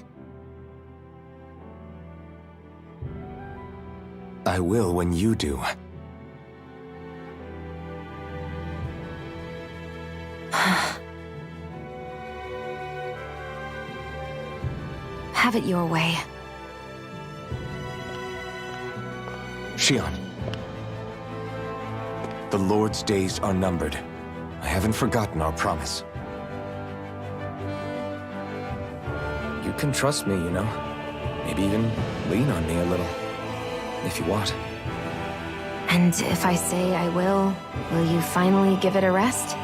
I will when you do. Have it your way. Shion. The Lord's days are numbered. I haven't forgotten our promise. You can trust me, you know. Maybe even lean on me a little. If you want. And if I say I will you finally give it a rest?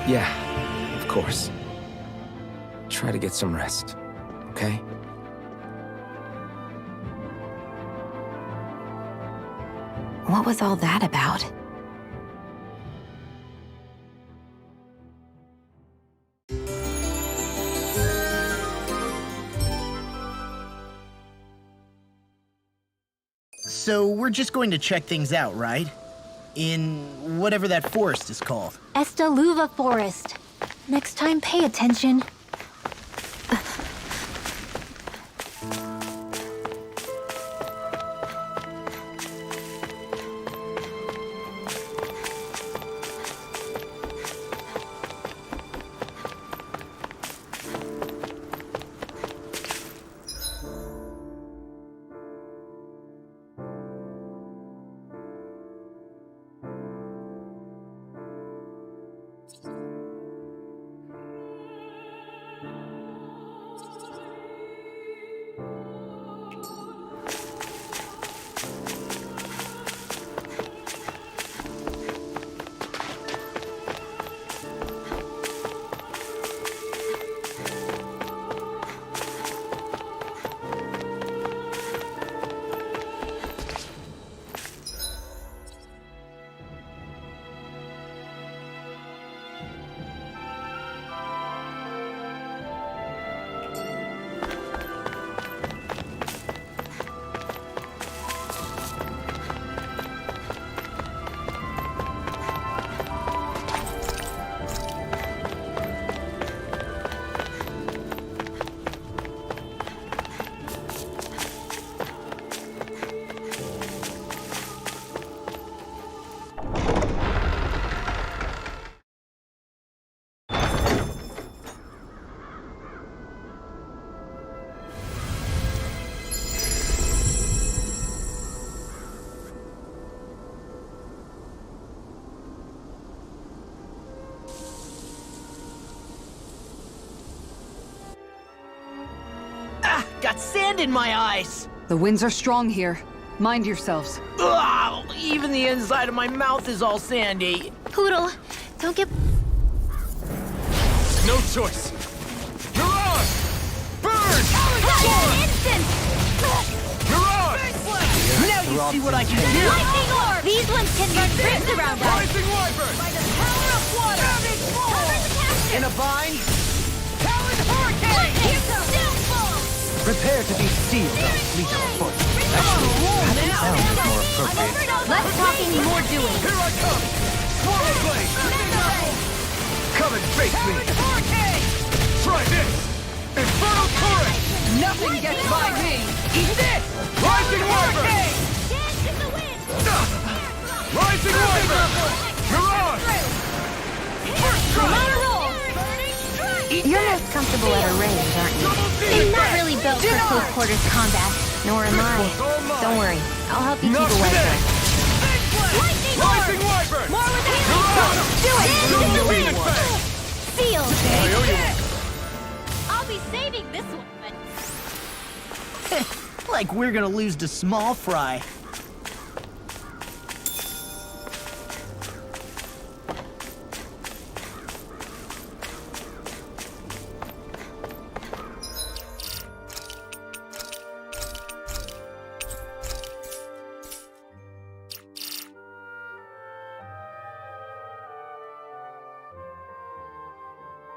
Yeah, of course. Try to get some rest, okay? What was all that about? So we're just going to check things out, right? In whatever that forest is called. Estaluva Forest. Next time, pay attention. Got sand in my eyes! The winds are strong here. Mind yourselves. Ugh, even the inside of my mouth is all sandy. Poodle, don't get... No choice. Mirage! Burn! Instant! Mirage! Now you see what I can do! Lightning orb! These ones can run rings around us! Rising Wyvern! By the power of water! Cover the captain! In a bind? Talon Hurricane! Here comes! Prepare to be sealed, O fleet of foot. Actually, that sounds more appropriate. Less talking, more doing. Here I come! Swallow Blade! Come and face me! Try this! Infernal Torrent! Nothing gets by me! Eat this! Rising Wyvern! Dance in the wind! Rising Wyvern! Mirage! First try! You're most comfortable at a range, aren't you? I'm not really built for close quarters combat. Nor am I. Don't worry. I'll help you keep Not away today! first. Lightning Rising orb! Wyvern! More with the Mirage! Do it! Show In me the Demon wind! Fang! Sealed! I owe you one. saving this one. Like we're gonna lose to Small Fry.